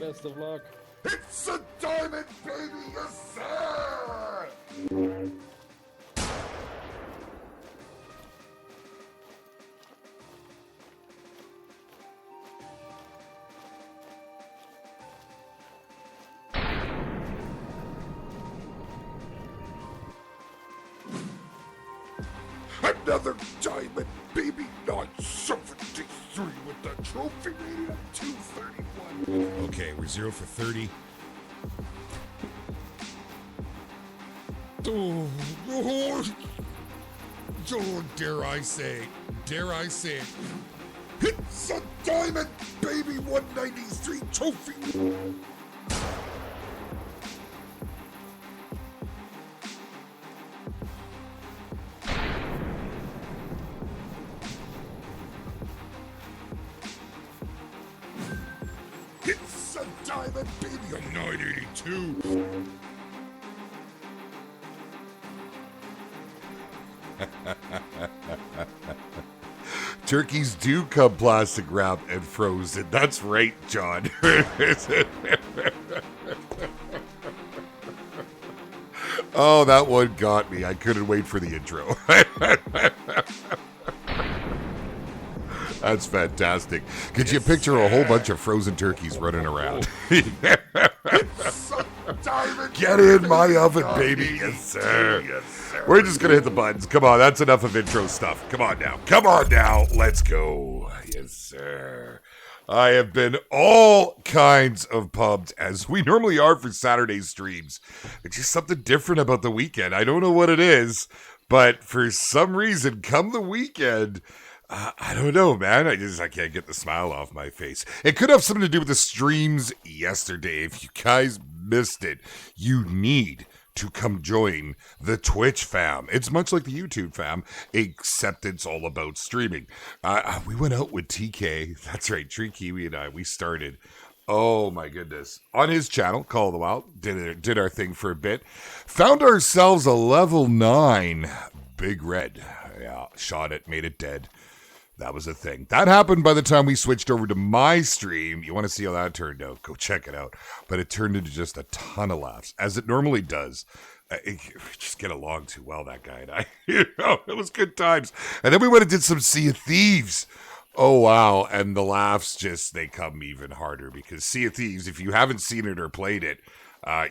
best of luck. It's a diamond, baby, yes, sir! Another diamond, baby, not 73 with the trophy rating of 231. Okay, we're 0 for 30. Oh, dare I say, It's a diamond, baby, 193 trophy. It's a diamond, baby, a 982. turkeys do come plastic wrapped and frozen. That's right, John. Oh, that one got me. I couldn't wait for the intro. That's fantastic. Could you picture a whole bunch of frozen turkeys running around? Get in my oven, baby. Yes, sir. Yes, sir. We're just going to hit the buttons. Come on, that's enough of intro stuff. Come on now. Come on now. Let's go. Yes, sir. I have been all kinds of pumped, as we normally are for Saturday streams. It's just something different about the weekend. I don't know what it is, but for some reason, come the weekend, I don't know, man. I can't get the smile off my face. It could have something to do with the streams yesterday. If you guys missed it, you need to come join the Twitch fam. It's much like the YouTube fam, except it's all about streaming. We went out with TK. That's right, Tree Kiwi and I. We started. Oh my goodness. On his channel, Call of the Wild, did our thing for a bit. Found ourselves a level 9 Big Red. Yeah, shot it, made it dead. That was a thing. That happened by the time we switched over to my stream. You want to see how that turned out? Go check it out. But it turned into just a ton of laughs, as it normally does. We just get along too well, that guy and I. It was good times. And then we went and did some Sea of Thieves. Oh, wow. And the laughs they come even harder, because Sea of Thieves, if you haven't seen it or played it,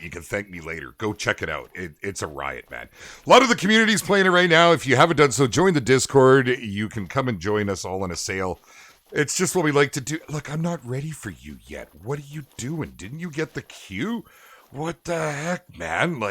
you can thank me later. Go check it out. It's a riot, man. A lot of the community's playing it right now. If you haven't done so, join the Discord. You can come and join us all in a sale. It's just what we like to do. Look, I'm not ready for you yet. What are you doing? Didn't you get the queue? What the heck, man?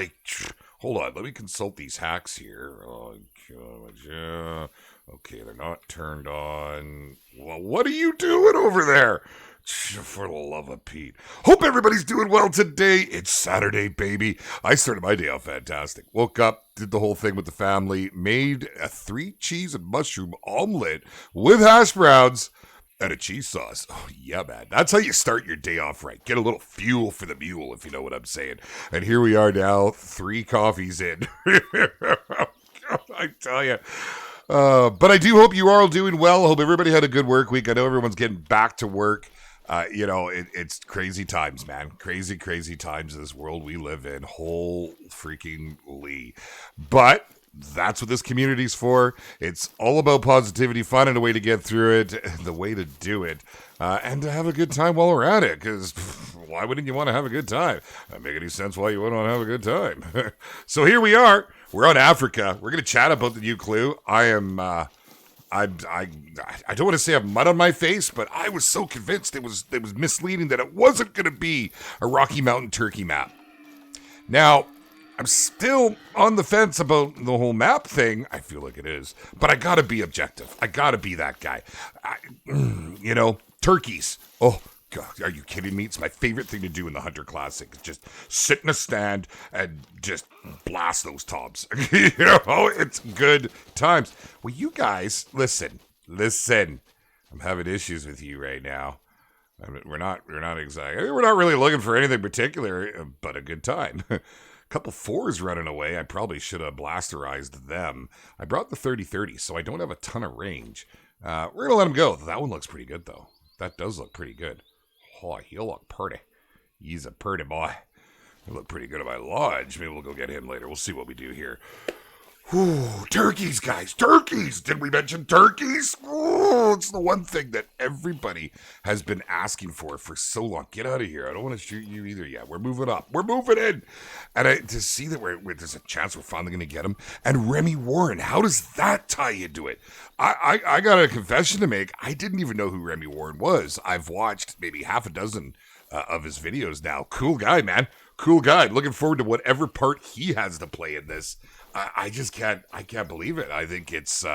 Hold on. Let me consult these hacks here. Oh, God. Yeah. Okay, they're not turned on. Well, what are you doing over there? For the love of Pete. Hope everybody's doing well today. It's Saturday, baby. I started my day off fantastic. Woke up, did the whole thing with the family, made a 3 cheese and mushroom omelet with hash browns and a cheese sauce. Oh, yeah, man. That's how you start your day off right. Get a little fuel for the mule, if you know what I'm saying. And here we are now, 3 coffees in. I tell you. But I do hope you are all doing well. I hope everybody had a good work week. I know everyone's getting back to work. It's crazy times, man. Crazy, crazy times in this world we live in. Whole freaking Lee. But that's what this community's for. It's all about positivity, finding a way to get through it, the way to do it, and to have a good time while we're at it. Because why wouldn't you want to have a good time? Doesn't make any sense why you wouldn't want to have a good time. So here we are. We're on Africa. We're going to chat about the new clue. I don't want to say I have mud on my face, but I was so convinced it was misleading that it wasn't going to be a Rocky Mountain turkey map. Now, I'm still on the fence about the whole map thing. I feel like it is, but I got to be objective. I got to be that guy. Turkeys. Oh, God, are you kidding me? It's my favorite thing to do in the Hunter Classic. Just sit in a stand and just blast those tops. It's good times. Well, you guys, listen. I'm having issues with you right now. We're not really looking for anything particular, but a good time. A couple 4s running away. I probably should have blasterized them. I brought the 30-30, so I don't have a ton of range. We're going to let them go. That one looks pretty good, though. That does look pretty good. Oh, he'll look pretty. He's a pretty boy. He look pretty good at my lodge. Maybe we'll go get him later. We'll see what we do here. Ooh, turkeys, guys, turkeys. Did we mention turkeys? Oh, it's the one thing that everybody has been asking for so long. Get out of here. I don't want to shoot you either yet. We're moving up. We're moving in. And to see that there's a chance we're finally going to get him. And Remy Warren, how does that tie into it? I got a confession to make. I didn't even know who Remy Warren was. I've watched maybe half a dozen of his videos now. Cool guy, man. Cool guy. Looking forward to whatever part he has to play in this. I just can't believe it. I think it's,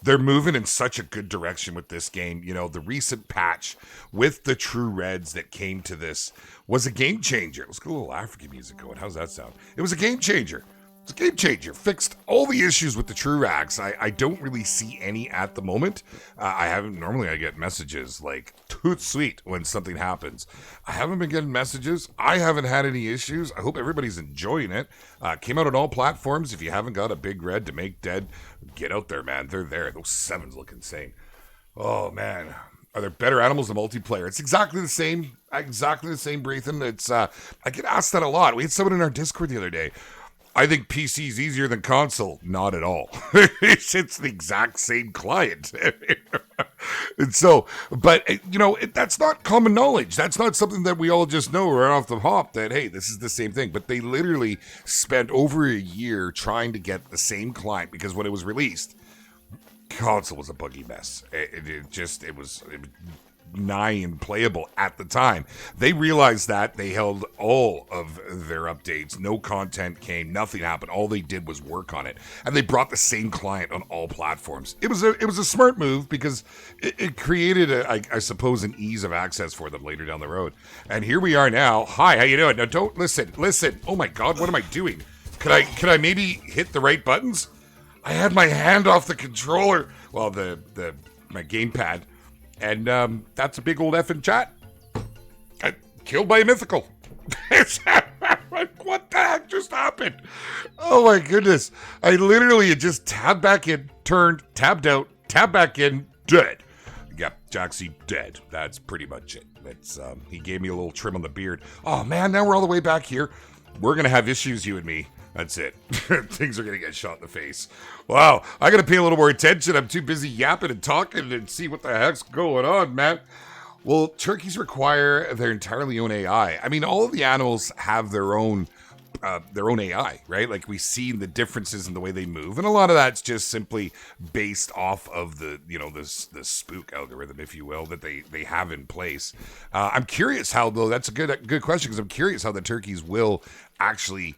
they're moving in such a good direction with this game. You know, the recent patch with the True Reds that came to this was a game changer. Let's get a little African music going. How's that sound? It was a game changer. It's a game changer. Fixed all the issues with the True Rags. I don't really see any at the moment. Normally I get messages like, toot sweet when something happens. I haven't been getting messages. I haven't had any issues. I hope everybody's enjoying it. Came out on all platforms. If you haven't got a big red to make dead, get out there, man. They're there. Those 7s look insane. Oh, man. Are there better animals in multiplayer? It's exactly the same. Brathan. It's, I get asked that a lot. We had someone in our Discord the other day. I think PC is easier than console. Not at all. It's the exact same client. And so, but, you know, that's not common knowledge. That's not something that we all just know right off the hop that, hey, this is the same thing. But they literally spent over a year trying to get the same client because when it was released, console was a buggy mess. It was nigh unplayable at the time. They realized that. They held all of their updates. No content came. Nothing happened. All they did was work on it. And they brought the same client on all platforms. It was a smart move because it created, I suppose, an ease of access for them later down the road. And here we are now. Hi, how you doing? Now don't listen. Oh my God, what am I doing? Could I maybe hit the right buttons? I had my hand off the controller. Well, my gamepad. And that's a big old effing chat. Killed by a mythical. What the heck just happened? Oh my goodness. I literally had just tabbed back in, turned, tabbed out, tabbed back in, dead. Yep, Jaxy dead. That's pretty much it. It's he gave me a little trim on the beard. Oh man, now we're all the way back here. We're going to have issues, you and me. That's it. Things are going to get shot in the face. Wow, I got to pay a little more attention. I'm too busy yapping and talking and see what the heck's going on, man. Well, turkeys require their entirely own AI. I mean, all of the animals have their own AI, right? Like we see the differences in the way they move, and a lot of that's just simply based off of the spook algorithm, if you will, that they have in place. I'm curious how, though. That's a good question because I'm curious how the turkeys will actually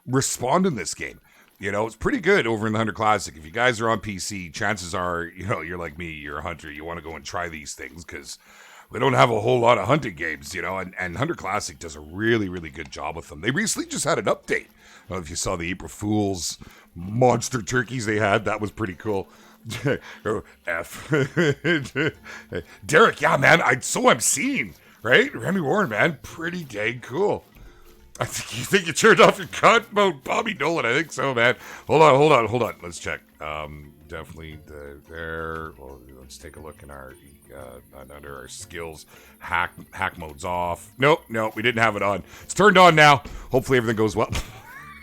respond in this game. You know, it's pretty good over in the Hunter Classic. If you guys are on PC, chances are, you know, you're like me, you're a hunter. You want to go and try these things because we don't have a whole lot of hunting games, you know, and Hunter Classic does a really, really good job with them. They recently just had an update. I don't know if you saw the April Fool's monster turkeys they had. That was pretty cool. F. Derek, yeah, man, I'm seeing, right? Remy Warren, man, pretty dang cool. I think you turned off your cut mode, Bobby Nolan. I think so, man. Hold on. Let's check. Definitely there. Well, let's take a look in our under our skills. Hack mode's off. Nope, we didn't have it on. It's turned on now. Hopefully everything goes well.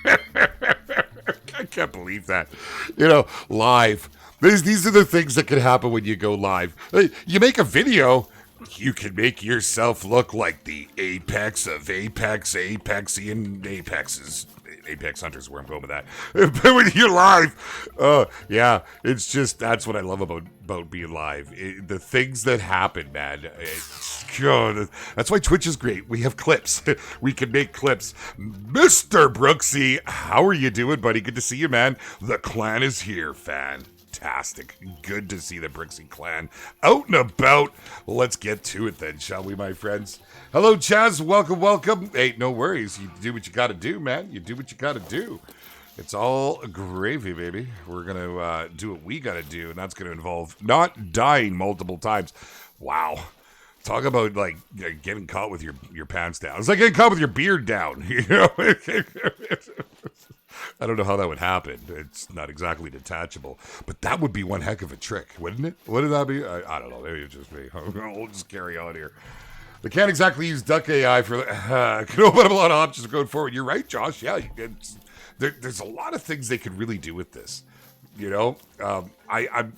I can't believe that. You know, live. These are the things that can happen when you go live. You make a video. You can make yourself look like the apex of Apexian apexes. Apex Hunters, where I'm going with that. But when you're live, yeah, it's just, that's what I love about being live. The things that happen, man. God, that's why Twitch is great. We have clips. We can make clips. Mr. Brooksy, how are you doing, buddy? Good to see you, man. The clan is here, fantastic. Good to see the Brixie clan out and about. Let's get to it then, shall we, my friends? Hello, Chaz. Welcome. Hey, no worries. You do what you got to do, man. You do what you got to do. It's all gravy, baby. We're going to do what we got to do, and that's going to involve not dying multiple times. Wow. Talk about, like, getting caught with your pants down. It's like getting caught with your beard down, you know? I don't know how that would happen. It's not exactly detachable. But that would be one heck of a trick, wouldn't it? Wouldn't that be? I don't know. Maybe it's just me. We'll just carry on here. They can't exactly use Duck AI for can open up a lot of options going forward. You're right, Josh. Yeah, there's a lot of things they could really do with this. You know, I'm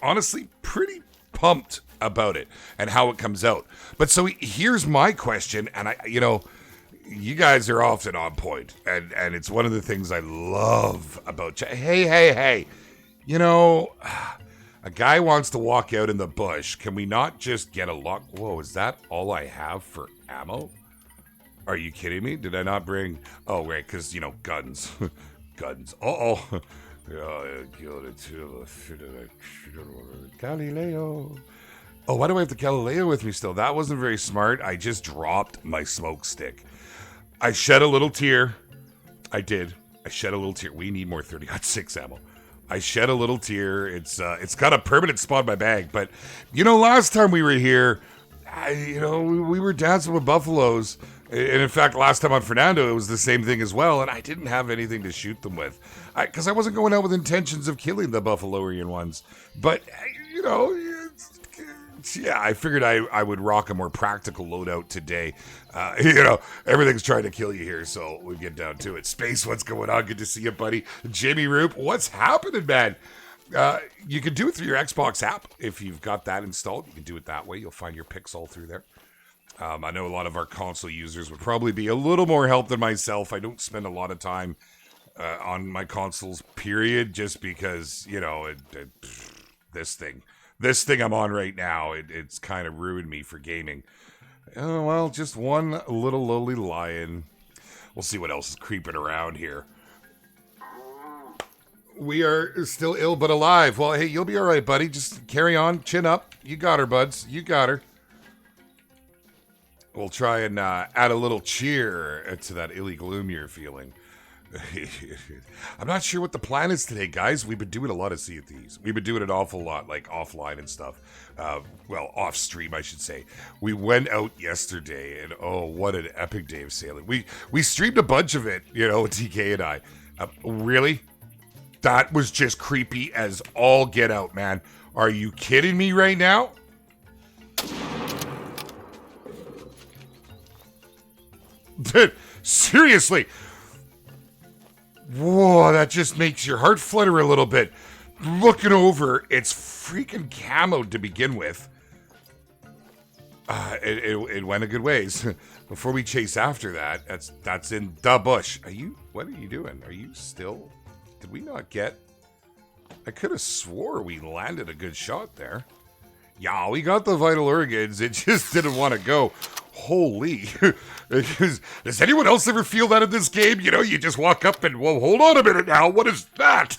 honestly pretty pumped about it and how it comes out. But so here's my question, and you guys are often on point, and it's one of the things I love about hey, you know, a guy wants to walk out in the bush. Can we not just get a lock? Whoa, is that all I have for ammo? Are you kidding me? Did I not bring? Oh, right, because, guns. Guns. Uh-oh. Galileo. Oh, why do I have the Galileo with me still? That wasn't very smart. I just dropped my smoke stick. I shed a little tear. I did. I shed a little tear. We need more 30-06 ammo. I shed a little tear. It's got a permanent spot in my bag. But, last time we were here, we were dancing with buffaloes. And in fact, last time on Fernando, it was the same thing as well. And I didn't have anything to shoot them with. Because I wasn't going out with intentions of killing the Buffaloian ones. But, yeah, I figured I would rock a more practical loadout today. Everything's trying to kill you here, so we get down to it. Space, what's going on? Good to see you, buddy. Jimmy Roop, what's happening, man? You can do it through your Xbox app. If you've got that installed, you can do it that way. You'll find your picks all through there. I know a lot of our console users would probably be a little more help than myself. I don't spend a lot of time on my consoles, period, just because, this thing I'm on right now, it's kind of ruined me for gaming. Oh, well, just one little lowly lion. We'll see what else is creeping around here. We are still ill but alive. Well, hey, you'll be all right, buddy. Just carry on. Chin up. You got her, buds. You got her. We'll try and add a little cheer to that illy gloom you're feeling. I'm not sure what the plan is today, guys. We've been doing a lot of Sea of Thieves. We've been doing an awful lot, like offline and stuff. Off stream, I should say. We went out yesterday, and oh, what an epic day of sailing. We streamed a bunch of it, TK and I. Really? That was just creepy as all get out, man. Are you kidding me right now? Seriously. Whoa, that just makes your heart flutter a little bit. Looking over, it's freaking camoed to begin with. It went a good ways. Before we chase after that, that's in the bush. What are you doing? Are you still? Did we not get? I could have swore we landed a good shot there. Yeah, we got the vital organs. It just didn't want to go. Holy. Does anyone else ever feel that in this game? You just walk up and, well, hold on a minute now. What is that?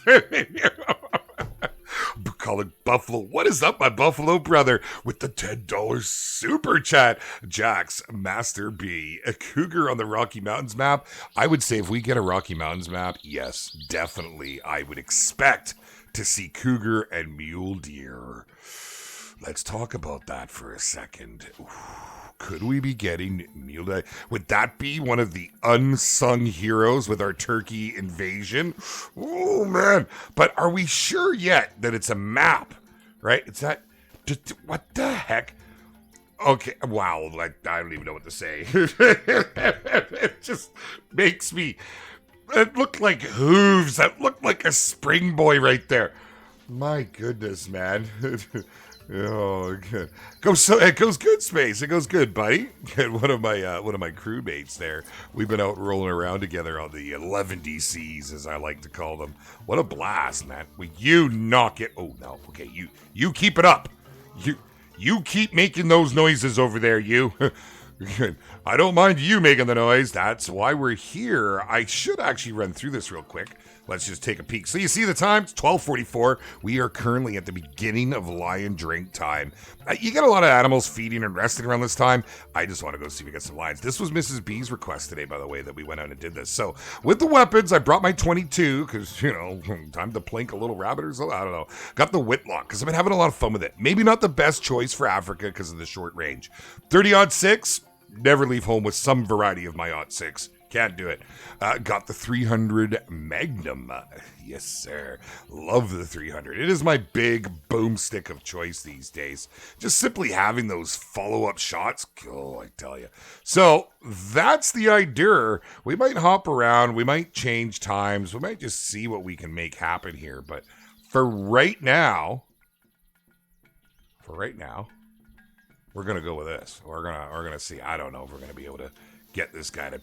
Call it Buffalo. What is up, my Buffalo brother? With the $10 super chat. Jax, Master B, a cougar on the Rocky Mountains map. I would say if we get a Rocky Mountains map, yes, definitely. I would expect to see cougar and mule deer. Let's talk about that for a second. Ooh, could we be getting mule deer? Would that be one of the unsung heroes with our turkey invasion? Oh, man. But are we sure yet that it's a map, right? It's that... What the heck? Okay, wow. I don't even know what to say. It just makes me... It looked like hooves. That looked like a spring boy right there. My goodness, man. Oh, good. It goes good, Space. It goes good, buddy. And one of my crewmates there. We've been out rolling around together on the 11 DCs, as I like to call them. What a blast, man! You knock it. Oh no. Okay, you keep it up. You keep making those noises over there. You. I don't mind you making the noise. That's why we're here. I should actually run through this real quick. Let's just take a peek. So you see the time? It's 12:44. We are currently at the beginning of lion drink time. You get a lot of animals feeding and resting around this time. I just want to go see if we get some lions. This was Mrs. B's request today, by the way, that we went out and did this. So with the weapons, I brought my 22 because, time to plink a little rabbit or something. I don't know. Got the Whitlock because I've been having a lot of fun with it. Maybe not the best choice for Africa because of the short range. 30-06. Never leave home with some variety of my .6. Can't do it. Got the 300 Magnum. Yes, sir. Love the 300. It is my big boomstick of choice these days. Just simply having those follow-up shots. Oh, I tell you. So that's the idea. We might hop around. We might change times. We might just see what we can make happen here. But for right now, we're gonna go with this. We're gonna see. I don't know if we're gonna be able to get this guy to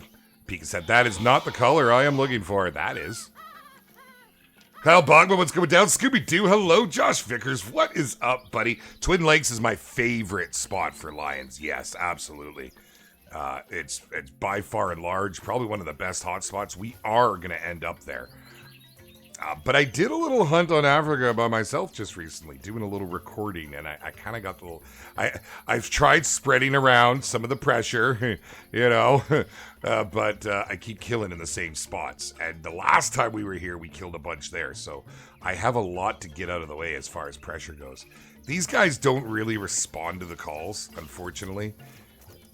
peek his head. That is not the color I am looking for. That is. Kyle Bogman, what's going down? Scooby-Doo, hello. Josh Vickers, what is up, buddy? Twin Lakes is my favorite spot for lions. Yes, absolutely. It's by far and large probably one of the best hot spots. We are going to end up there. But I did a little hunt on Africa by myself just recently, doing a little recording, and I kind of got the little... I've tried spreading around some of the pressure, you know, but I keep killing in the same spots. And the last time we were here, we killed a bunch there, so I have a lot to get out of the way as far as pressure goes. These guys don't really respond to the calls, unfortunately.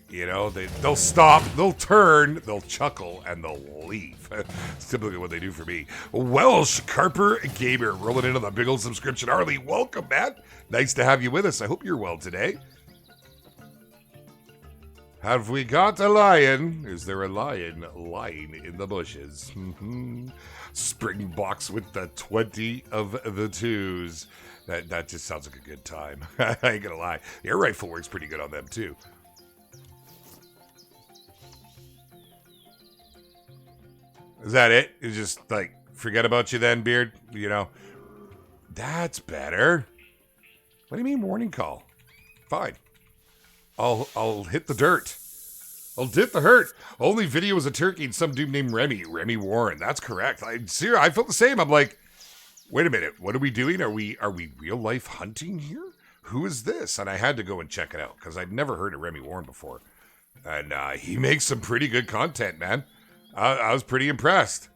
You know, they'll stop, they'll turn, they'll chuckle, and they'll leave. It's typically what they do for me. Welsh Carper Gamer rolling in on the big old subscription. Harley, welcome, man. Nice to have you with us. I hope you're well today. Have we got a lion? Is there a lion lying in the bushes? Springboks with the 20 of the twos. That just sounds like a good time. I ain't gonna lie. The air rifle works pretty good on them, too. Is that it? You just, like, forget about you then, Beard? You know? That's better. What do you mean morning call? Fine. I'll hit the dirt. I'll dip the hurt. Only video was a turkey and some dude named Remy Warren. That's correct. I felt the same. I'm like, wait a minute. What are we doing? Are we real life hunting here? Who is this? And I had to go and check it out because I'd never heard of Remy Warren before. And he makes some pretty good content, man. I was pretty impressed.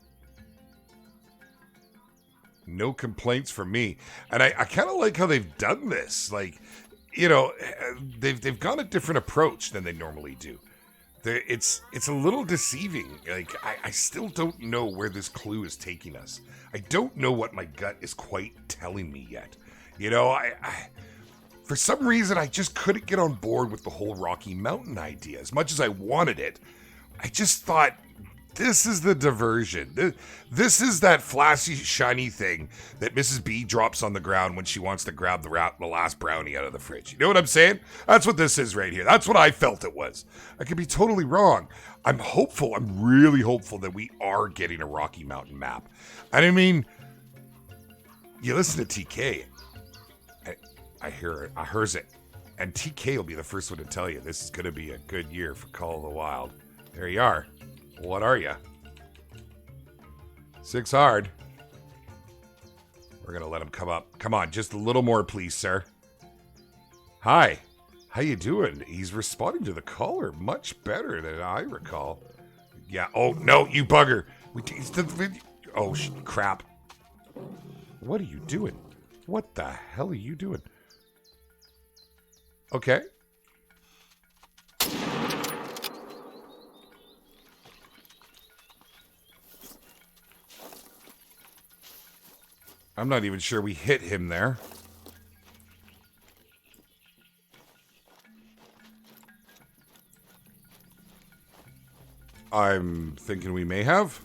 No complaints from me. And I kind of like how they've done this. Like, you know, they've gone a different approach than they normally do. It's a little deceiving. Like, I still don't know where this clue is taking us. I don't know what my gut is quite telling me yet. You know, I for some reason, I just couldn't get on board with the whole Rocky Mountain idea. As much as I wanted it, I just thought, this is the diversion. This is that flashy, shiny thing that Mrs. B drops on the ground when she wants to grab the last brownie out of the fridge. You know what I'm saying? That's what this is right here. That's what I felt it was. I could be totally wrong. I'm hopeful. I'm really hopeful that we are getting a Rocky Mountain map. And I mean, you listen to TK. I hear it. I hears it. And TK will be the first one to tell you this is going to be a good year for Call of the Wild. There you are. What are you? 6 hard. We're going to let him come up. Come on, just a little more, please, sir. Hi. How you doing? He's responding to the caller much better than I recall. Yeah. Oh, no, you bugger. Oh, crap. What are you doing? What the hell are you doing? Okay. I'm not even sure we hit him there. I'm thinking we may have.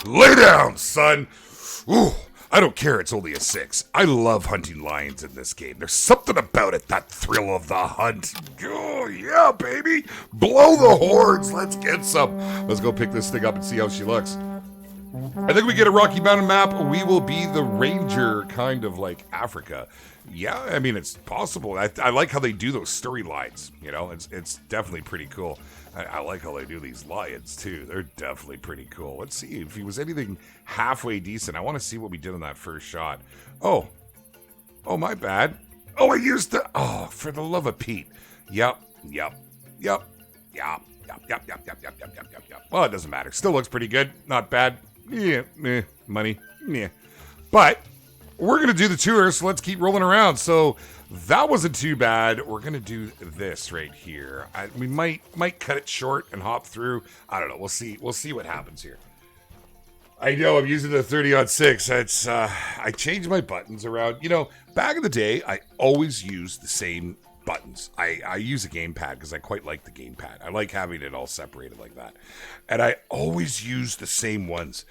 Lay down, son! Ooh, I don't care, it's only a 6. I love hunting lions in this game. There's something about it, that thrill of the hunt. Oh, yeah, baby! Blow the horns, let's get some. Let's go pick this thing up and see how she looks. I think we get a Rocky Mountain map, we will be the ranger, kind of like Africa. Yeah, I mean, it's possible. I like how they do those storylines, you know? It's definitely pretty cool. I like how they do these lions, too. They're definitely pretty cool. Let's see if he was anything halfway decent. I want to see what we did on that first shot. Oh, my bad. Oh, I used to... Oh, for the love of Pete. Yep. Well, it doesn't matter. Still looks pretty good. Not bad. Yeah, money. Yeah. But we're going to do the tour, so let's keep rolling around. So that wasn't too bad. We're going to do this right here. We might cut it short and hop through. I don't know. We'll see. We'll see what happens here. I know I'm using the 30-06. That's I changed my buttons around. You know, back in the day, I always used the same buttons. I use a gamepad because I quite like the gamepad. I like having it all separated like that. And I always use the same ones.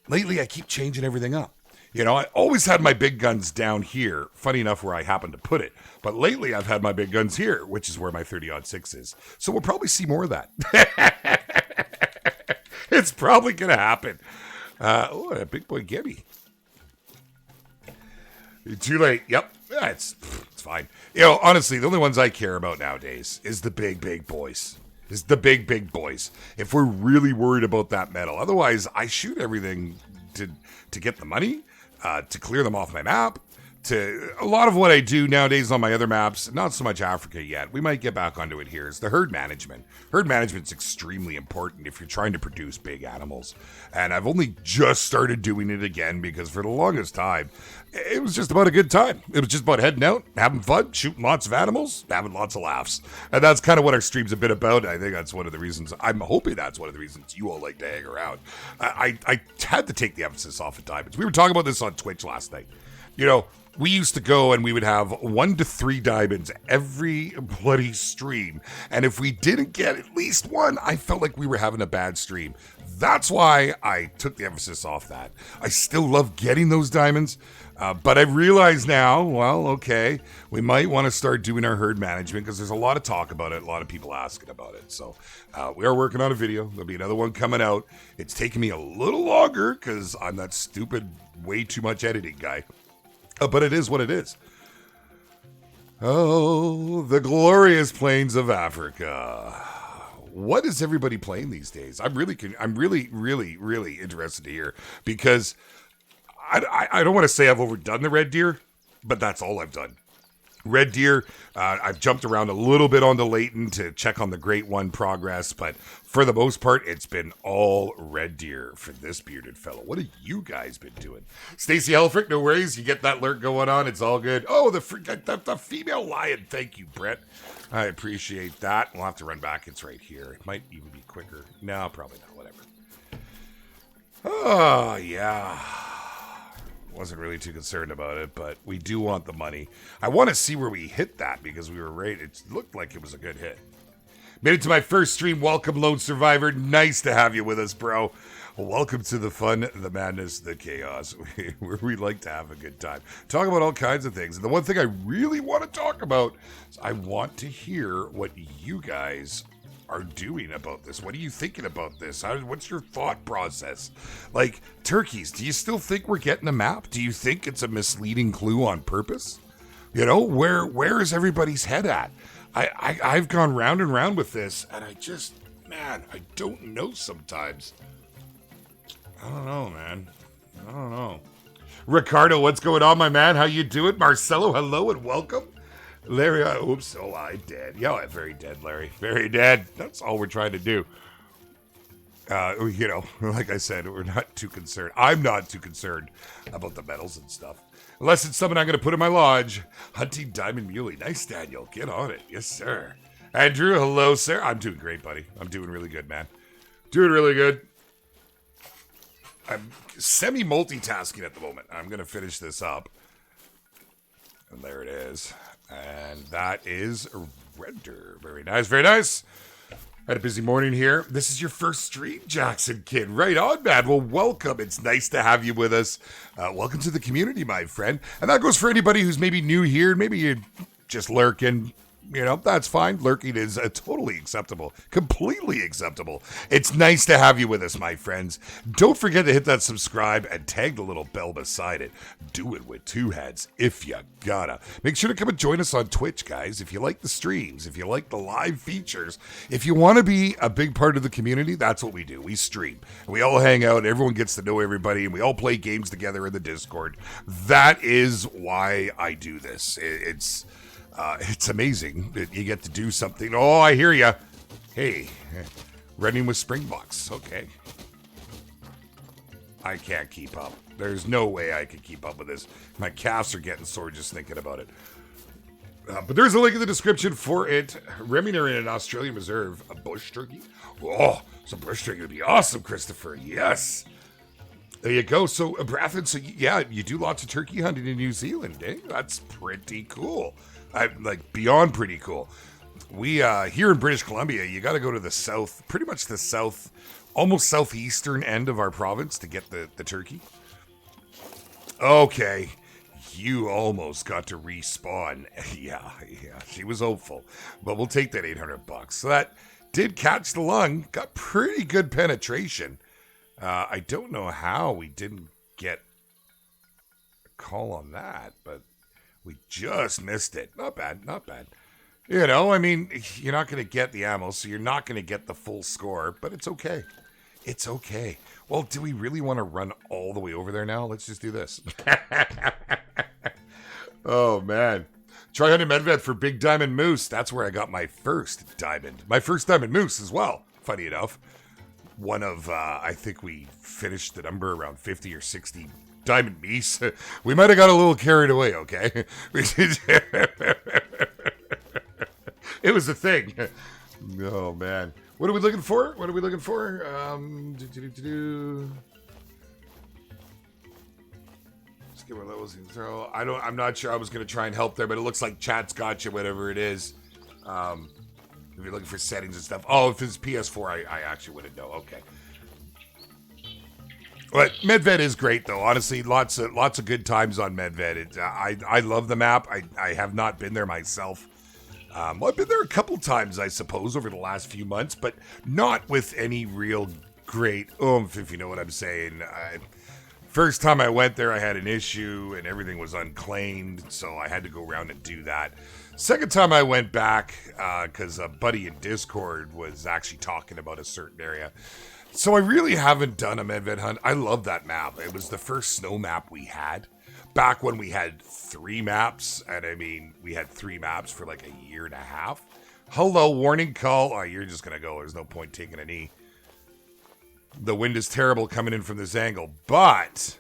Lately, I keep changing everything up. You know, I always had my big guns down here. Funny enough, where I happen to put it. But lately, I've had my big guns here, which is where my 30-06 is. So we'll probably see more of that. It's probably going to happen. Oh, a big boy Gibby. Too late. Yep. Yeah, it's fine. You know, honestly, the only ones I care about nowadays is the big boys. Is the big boys. If we're really worried about that medal. Otherwise, I shoot everything to get the money, to clear them off my map. To a lot of what I do nowadays on my other maps, not so much Africa yet. We might get back onto it here. Is the herd management. Herd management is extremely important if you're trying to produce big animals. And I've only just started doing it again because for the longest time, it was just about a good time. It was just about heading out, having fun, shooting lots of animals, having lots of laughs. And that's kind of what our stream's a bit about. I think that's one of the reasons, I'm hoping that's one of the reasons you all like to hang around. I had to take the emphasis off of diamonds. We were talking about this on Twitch last night. You know, we used to go and we would have 1 to 3 diamonds every bloody stream. And if we didn't get at least one, I felt like we were having a bad stream. That's why I took the emphasis off that. I still love getting those diamonds, but I realize now, well, okay, we might want to start doing our herd management because there's a lot of talk about it, a lot of people asking about it. So we are working on a video. There'll be another one coming out. It's taking me a little longer because I'm that stupid, way too much editing guy. But it is what it is. Oh, the glorious plains of Africa. What is everybody playing these days? I'm really interested to hear because I don't want to say I've overdone the red deer, but that's all I've done. Red deer, I've jumped around a little bit on the Leighton to check on the Great One progress, but for the most part, it's been all red deer for this bearded fellow. What have you guys been doing? Stacy Helfrich, no worries. You get that lurk going on. It's all good. Oh, the female lion. Thank you, Brett. I appreciate that. We'll have to run back. It's right here. It might even be quicker. No, probably not. Whatever. Oh, yeah. Wasn't really too concerned about it, but we do want the money. I want to see where we hit that because we were right. It looked like it was a good hit. Made it to my first stream. Welcome, Lone Survivor. Nice to have you with us, bro. Welcome to the fun, the madness, the chaos, where we like to have a good time. Talk about all kinds of things. And the one thing I really want to talk about is I want to hear what you guys are doing about this. What are you thinking about this? What's your thought process? Like, turkeys, do you still think we're getting a map? Do you think it's a misleading clue on purpose? You know, where is everybody's head at? I've gone round and round with this, and I just, man, I don't know sometimes. I don't know, man. I don't know. Ricardo, what's going on, my man? How you doing? Marcelo, hello and welcome. Larry, oops, oh, I dead. Yeah, very dead, Larry. Very dead. That's all we're trying to do. You know, like I said, we're not too concerned. I'm not too concerned about the medals and stuff. Unless it's something I'm going to put in my lodge. Hunting Diamond Muley. Nice, Daniel. Get on it. Yes, sir. Andrew, hello, sir. I'm doing great, buddy. I'm doing really good, man. Doing really good. I'm semi-multitasking at the moment. I'm going to finish this up. And there it is. And that is render. Very nice, very nice. Had a busy morning here. This is your first stream, Jackson Kid. Right on, man. Well, welcome. It's nice to have you with us. Welcome to the community, my friend. And that goes for anybody who's maybe new here. Maybe you're just lurking. You know, that's fine. Lurking is totally acceptable. Completely acceptable. It's nice to have you with us, my friends. Don't forget to hit that subscribe and tag the little bell beside it. Do it with 2 heads if you gotta. Make sure to come and join us on Twitch, guys. If you like the streams, if you like the live features, if you want to be a big part of the community, that's what we do. We stream. We all hang out. Everyone gets to know everybody, and we all play games together in the Discord. That is why I do this. It's amazing that you get to do something. Oh, I hear ya. Hey, running with Springboks. Okay. I can't keep up. There's no way I can keep up with this. My calves are getting sore just thinking about it. But there's a link in the description for it. Remington in an Australian reserve. A bush turkey? Oh, some bush turkey would be awesome, Christopher. Yes. There you go. So, Brathen, so yeah, you do lots of turkey hunting in New Zealand, eh? That's pretty cool. Like, beyond pretty cool. We, here in British Columbia, you got to go to the south, pretty much the south, almost southeastern end of our province to get the turkey. Okay. You almost got to respawn. Yeah, she was hopeful. But we'll take that $800. So that did catch the lung. Got pretty good penetration. I don't know how we didn't get a call on that, but we just missed it. Not bad, not bad. You know, I mean, you're not going to get the ammo, so you're not going to get the full score, but it's okay. It's okay. Well, do we really want to run all the way over there now? Let's just do this. Oh, man. Try hunting Medved for big diamond moose. That's where I got my first diamond. My first diamond moose as well, funny enough. One of, I think we finished the number around 50 or 60 diamond meese. We might have got a little carried away, okay? It was a thing. Oh, man. What are we looking for? What are we looking for? Let's get what levels you can throw. I'm not sure. I was going to try and help there, but it looks like chat's got you, whatever it is. If you're looking for settings and stuff. Oh, if it's PS4, I actually wouldn't know. Okay. But Medved is great, though. Honestly, lots of good times on Medved. I love the map. I have not been there myself. Well, I've been there a couple times, I suppose, over the last few months, but not with any real great oomph, if you know what I'm saying. First time I went there, I had an issue, and everything was unclaimed, so I had to go around and do that. Second time I went back, because a buddy in Discord was actually talking about a certain area. So I really haven't done a Medved hunt. I love that map. It was the first snow map we had. Back when we had 3 maps, and I mean, we had 3 maps for like a year and a half. Hello, warning call. Oh, you're just going to go. There's no point taking a knee. The wind is terrible coming in from this angle, but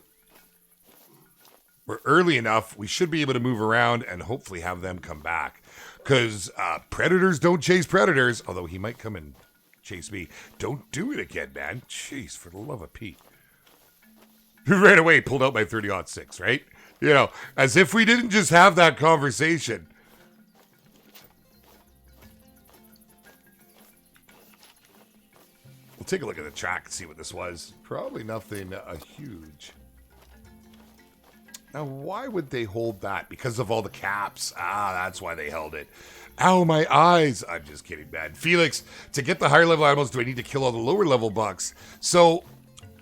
we're early enough. We should be able to move around and hopefully have them come back. Because predators don't chase predators, although he might come and chase me. Don't do it again, man. Jeez, for the love of Pete. Right away, pulled out my 30-06, right? You know, as if we didn't just have that conversation. We'll take a look at the track and see what this was. Probably nothing huge. Now, why would they hold that? Because of all the caps. Ah, that's why they held it. Ow, my eyes. I'm just kidding, man. Felix, to get the higher level animals, do I need to kill all the lower level bucks? So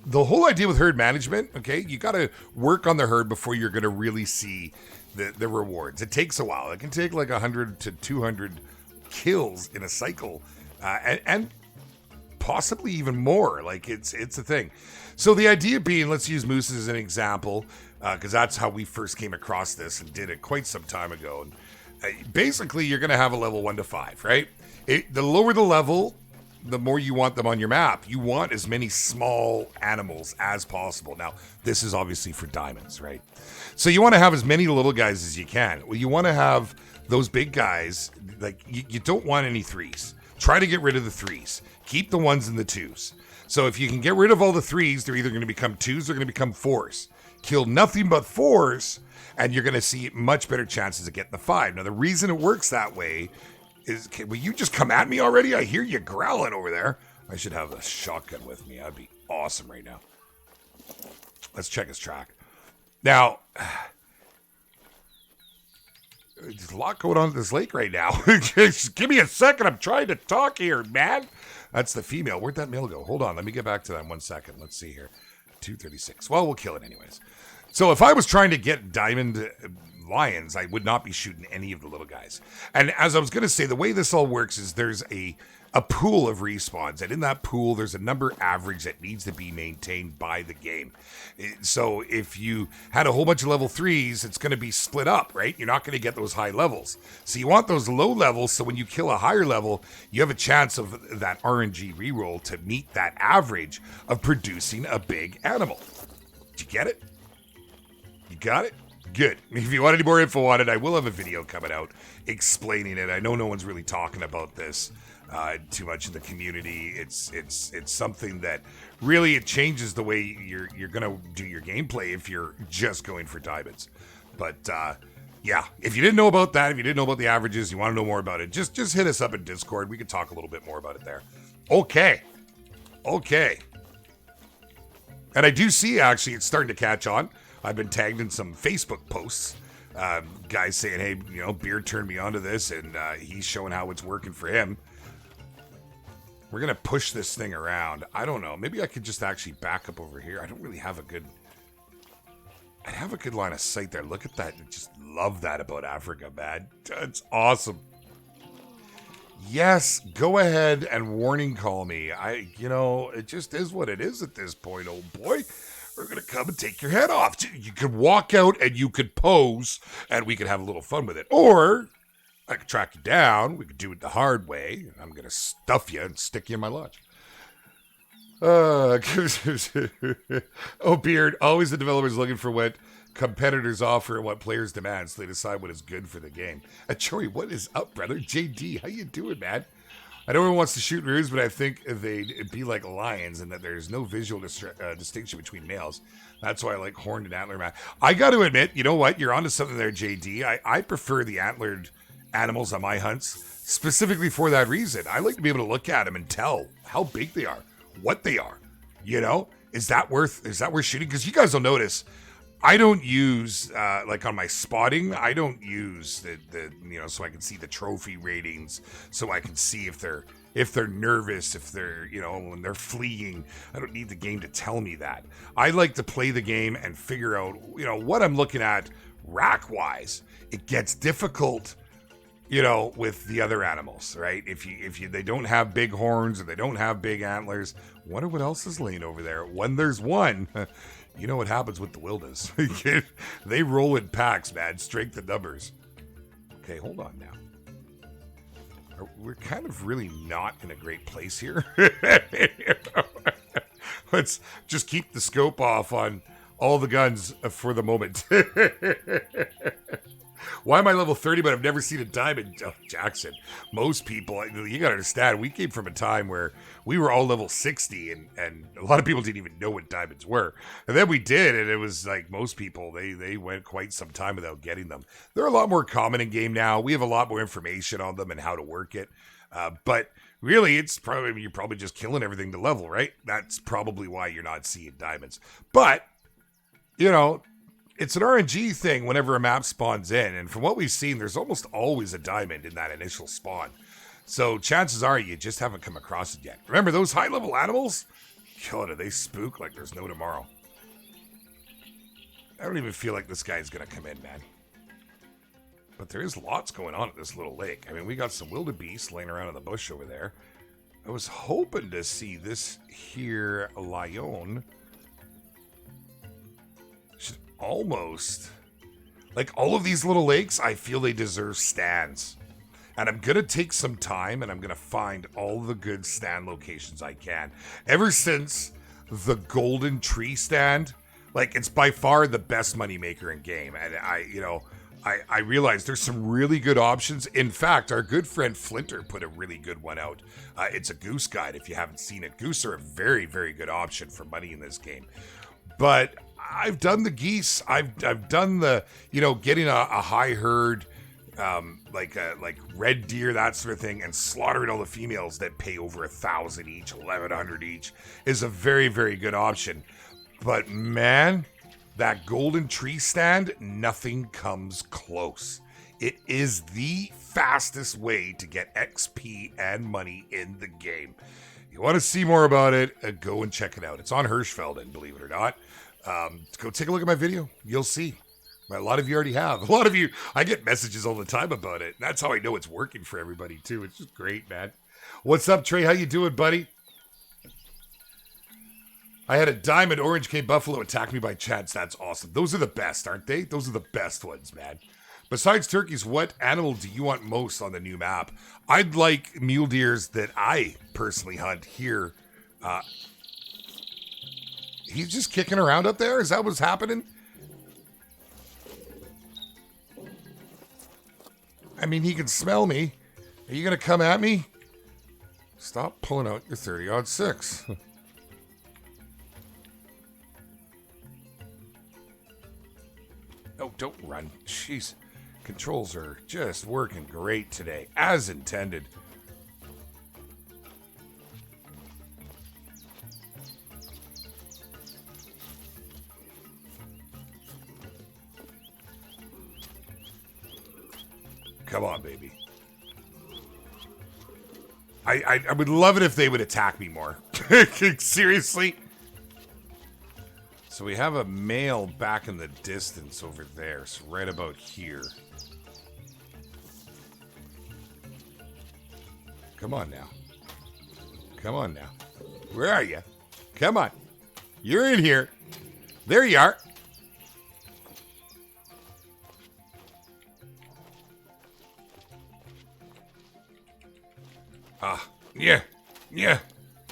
the whole idea with herd management, okay, you got to work on the herd before you're going to really see the rewards. It takes a while. It can take like 100 to 200 kills in a cycle, and possibly even more. Like it's a thing. So the idea being, let's use moose as an example, because that's how we first came across this and did it quite some time ago. And basically, you're going to have a level 1 to 5, right? The lower the level, the more you want them on your map. You want as many small animals as possible. Now, this is obviously for diamonds, right? So you want to have as many little guys as you can. Well, you want to have those big guys, like you don't want any 3s. Try to get rid of the 3s. Keep the 1s and the 2s. So if you can get rid of all the 3s, they're either going to become 2s or going to become 4s. Kill nothing but 4s, and you're going to see much better chances of getting the 5. Now, the reason it works that way is, will you just come at me already? I hear you growling over there. I should have a shotgun with me. That'd be awesome right now. Let's check his track. Now, there's a lot going on at this lake right now. Just give me a second. I'm trying to talk here, man. That's the female. Where'd that male go? Hold on. Let me get back to that in 1 second. Let's see here. 236. Well, we'll kill it anyways. So if I was trying to get diamond lions, I would not be shooting any of the little guys. And as I was going to say, the way this all works is there's a pool of respawns, and in that pool there's a number average that needs to be maintained by the game. So if you had a whole bunch of level 3s, it's going to be split up, right? You're not going to get those high levels. So you want those low levels, so when you kill a higher level, you have a chance of that RNG reroll to meet that average of producing a big animal. Did you get it? You got it? Good. If you want any more info on it, I will have a video coming out explaining it. I know no one's really talking about this too much in the community. It's something that really it changes the way you're gonna do your gameplay if you're just going for diamonds. But yeah, if you didn't know about that, if you didn't know about the averages, you want to know more about it, just hit us up in Discord. We could talk a little bit more about it there. Okay. And I do see actually it's starting to catch on. I've been tagged in some Facebook posts. Guys saying, hey, Beard turned me onto this, and he's showing how it's working for him. We're going to push this thing around. I don't know. Maybe I could just actually back up over here. I don't really have a good... I'd have a good line of sight there. Look at that. I just love that about Africa, man. It's awesome. Yes, go ahead and warning call me. It just is what it is at this point, old boy. We're going to come and take your head off. You could walk out and you could pose and we could have a little fun with it. Or I could track you down. We could do it the hard way. I'm going to stuff you and stick you in my lodge. Oh, Beard, always the developers looking for what competitors offer and what players demand so they decide what is good for the game. Joey, what is up, brother? JD, how you doing, man? I know everyone wants to shoot roos, but I think they'd be like lions and that there's no visual distinction between males. That's why I like horned and antler, man. I got to admit, you know what? You're onto something there, JD. I prefer the antlered animals on my hunts, specifically for that reason. I like to be able to look at them and tell how big they are, what they are. Is that worth shooting? Because you guys will notice, I don't use like on my spotting, I don't use the so I can see the trophy ratings, so I can see if they're nervous, if they're when they're fleeing. I don't need the game to tell me that. I like to play the game and figure out what I'm looking at rack wise. It gets difficult with the other animals, right? If they don't have big horns or they don't have big antlers, wonder what else is laying over there. When there's one, you know what happens with the wildas. They roll in packs, man. Strength in numbers. Okay, hold on now. We're kind of really not in a great place here. Let's just keep the scope off on all the guns for the moment. Why am I level 30 but I've never seen a diamond? Oh, Jackson, most people, you gotta understand, we came from a time where we were all level 60 and a lot of people didn't even know what diamonds were. And then we did, and it was like most people, they went quite some time without getting them. They're a lot more common in game now. We have a lot more information on them and how to work it. But really, you're probably just killing everything to level, right? That's probably why you're not seeing diamonds. But, it's an RNG thing whenever a map spawns in, and from what we've seen, there's almost always a diamond in that initial spawn. So chances are you just haven't come across it yet. Remember those high-level animals? God, they spook like there's no tomorrow. I don't even feel like this guy's going to come in, man. But there is lots going on at this little lake. I mean, we got some wildebeest laying around in the bush over there. I was hoping to see this here lion. Almost. Like all of these little lakes, I feel they deserve stands. And I'm going to take some time and I'm going to find all the good stand locations I can. Ever since the golden tree stand, like it's by far the best moneymaker in game. And I realized there's some really good options. In fact, our good friend Flinter put a really good one out. It's a goose guide if you haven't seen it. Goose are a very, very good option for money in this game. But I've done the geese. I've done the, getting a high herd, like red deer, that sort of thing, and slaughtering all the females that pay over 1,000 each, 1,100 each is a very, very good option. But man, that golden tree stand, nothing comes close. It is the fastest way to get XP and money in the game. You want to see more about it, go and check it out. It's on Hirschfelden, believe it or not. Go take a look at my video. You'll see. A lot of you already have. A lot of you, I get messages all the time about it. That's how I know it's working for everybody, too. It's just great, man. What's up, Trey? How you doing, buddy? I had a diamond orange Cape buffalo attack me by chance. That's awesome. Those are the best, aren't they? Those are the best ones, man. Besides turkeys, what animal do you want most on the new map? I'd like mule deers that I personally hunt here. He's just kicking around up there? Is that what's happening? I mean, he can smell me. Are you going to come at me? Stop pulling out your 30-06. Oh, don't run. Jeez. Controls are just working great today, as intended. Come on, baby. I would love it if they would attack me more. Seriously? So we have a male back in the distance over there. So right about here. Come on now. Come on now. Where are you? Come on. You're in here. There you are.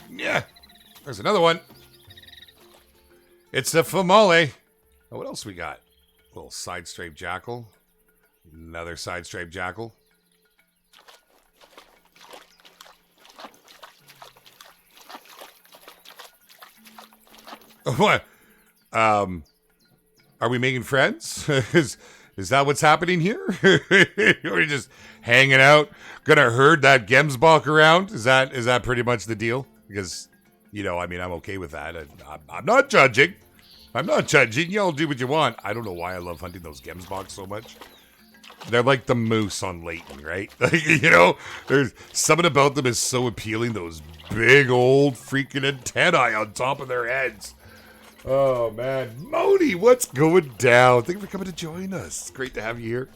Yeah. There's another one. It's the famale. Oh, what else we got? A little side-striped jackal. Another side-striped jackal. What? Are we making friends? Is that what's happening here? We're just hanging out, gonna herd that Gemsbach around? Is that pretty much the deal? Because, you know, I mean, I'm okay with that. I'm not judging. I'm not judging. Y'all do what you want. I don't know why I love hunting those Gemsbach so much. They're like the moose on Leighton, right? Like, you know, there's something about them is so appealing. Those big old freaking antennae on top of their heads. Oh, man. Moni, what's going down? Thank you for coming to join us. It's great to have you here.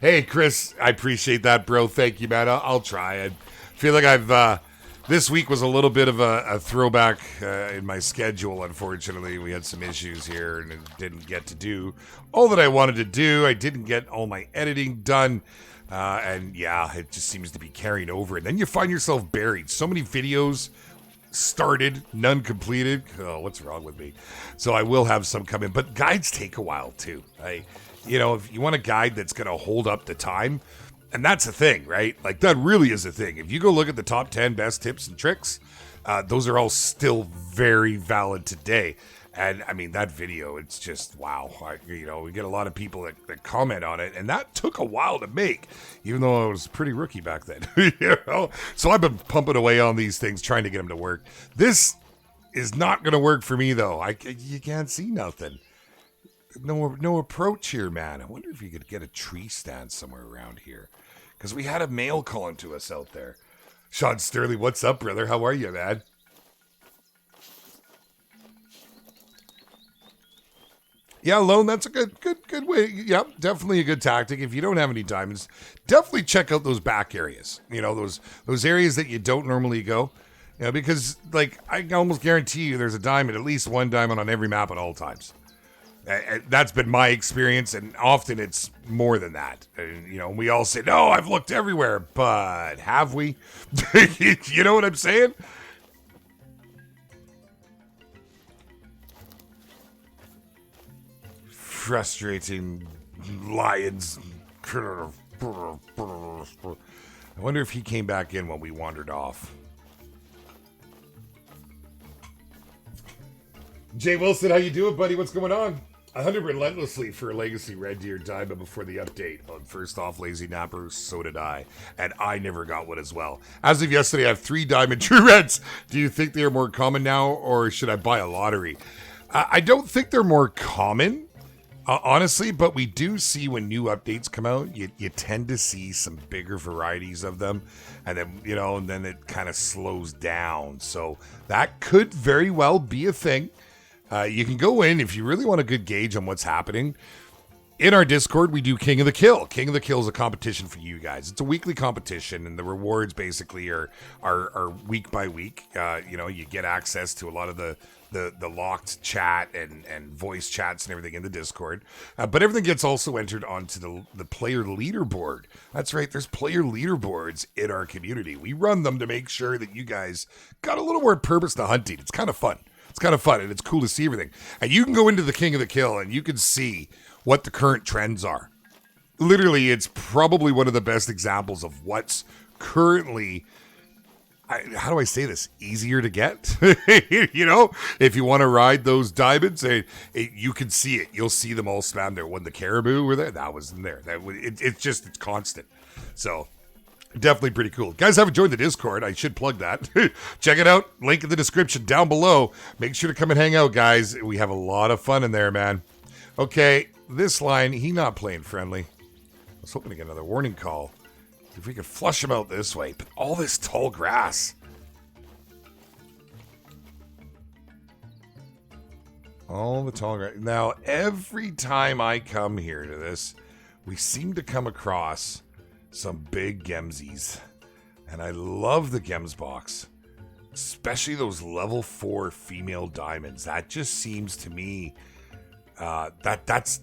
Hey, Chris, I appreciate that, bro. Thank you, man. I'll try. I feel like I've... this week was a little bit of a throwback in my schedule, unfortunately. We had some issues here and it didn't get to do all that I wanted to do. I didn't get all my editing done. And, yeah, it just seems to be carrying over. And then you find yourself buried. So many videos started, none completed. Oh, what's wrong with me? So I will have some come in, but guides take a while too. You know, if you want a guide that's going to hold up the time, and that's a thing, right? Like that really is a thing. If you go look at the top 10 best tips and tricks, those are all still very valid today. And I mean, that video, it's just, wow. You know, we get a lot of people that comment on it, and that took a while to make, even though I was pretty rookie back then. You know? So I've been pumping away on these things, trying to get them to work. This is not going to work for me, though. You can't see nothing. No approach here, man. I wonder if you could get a tree stand somewhere around here. Because we had a male calling to us out there. Sean Sterling, what's up, brother? How are you, man? Yeah, Lone, that's a good way. Yep, definitely a good tactic. If you don't have any diamonds, definitely check out those back areas. You know, those areas that you don't normally go. You know, because, like, I can almost guarantee you there's a diamond, at least one diamond on every map at all times. That's been my experience, and often it's more than that. You know, we all say, no, I've looked everywhere, but have we? You know what I'm saying? Frustrating lions. I wonder if he came back in when we wandered off. Jay Wilson, how you doing, buddy? What's going on? I hunted relentlessly for a legacy red deer diamond before the update. First off, lazy napper, so did I. And I never got one as well. As of yesterday, I have 3 diamond true reds. Do you think they are more common now, or should I buy a lottery? I don't think they're more common, honestly, but we do see when new updates come out, you tend to see some bigger varieties of them. And then, you know, and then it kind of slows down. So that could very well be a thing. You can go in if you really want a good gauge on what's happening. In our Discord, we do King of the Kill. King of the Kill is a competition for you guys. It's a weekly competition, and the rewards basically are week by week. You know, you get access to a lot of the locked chat and voice chats and everything in the Discord. But everything gets also entered onto the player leaderboard. That's right, there's player leaderboards in our community. We run them to make sure that you guys got a little more purpose to hunting. It's kind of fun. It's kind of fun, and it's cool to see everything. And you can go into the King of the Kill, and you can see what the current trends are. Literally, it's probably one of the best examples of what's currently, how do I say this, easier to get. You know, if you want to ride those diamonds, you can see it. You'll see them all spam there. When the caribou were there, that was in there. It's constant. So definitely pretty cool. Guys, haven't joined the Discord. I should plug that. Check it out. Link in the description down below. Make sure to come and hang out, guys. We have a lot of fun in there, man. Okay, this line, he not playing friendly. I was hoping to get another warning call. If we could flush him out this way. But all this tall grass. All the tall grass. Now, every time I come here to this, we seem to come across some big Gemsies. And I love the Gems box. Especially those level 4 female diamonds. That just seems to me... that's...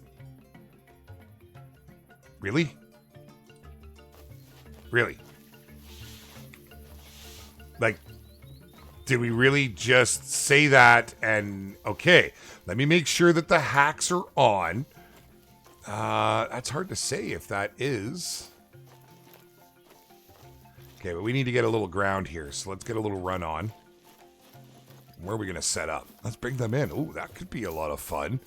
Really? Really? Like, did we really just say that and... Okay, let me make sure that the hacks are on. That's hard to say if that is... Okay, but we need to get a little ground here, so let's get a little run on. Where are we going to set up? Let's bring them in. Ooh, that could be a lot of fun.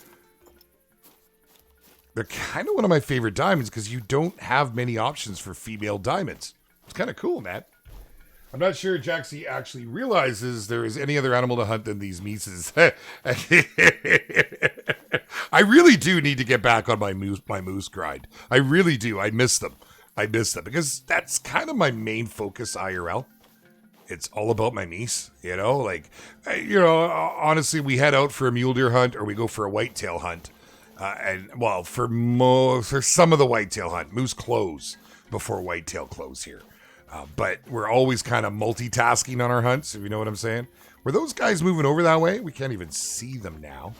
They're kind of one of my favorite diamonds because you don't have many options for female diamonds. It's kind of cool, man. I'm not sure Jaxy actually realizes there is any other animal to hunt than these Mises. I really do need to get back on my moose grind. I really do. I miss them. Because that's kind of my main focus IRL. It's all about my meese, you know? Like, honestly, we head out for a mule deer hunt or we go for a whitetail hunt. For some of the whitetail hunt, moose close before whitetail close here. But we're always kind of multitasking on our hunts, if you know what I'm saying. Were those guys moving over that way? We can't even see them now.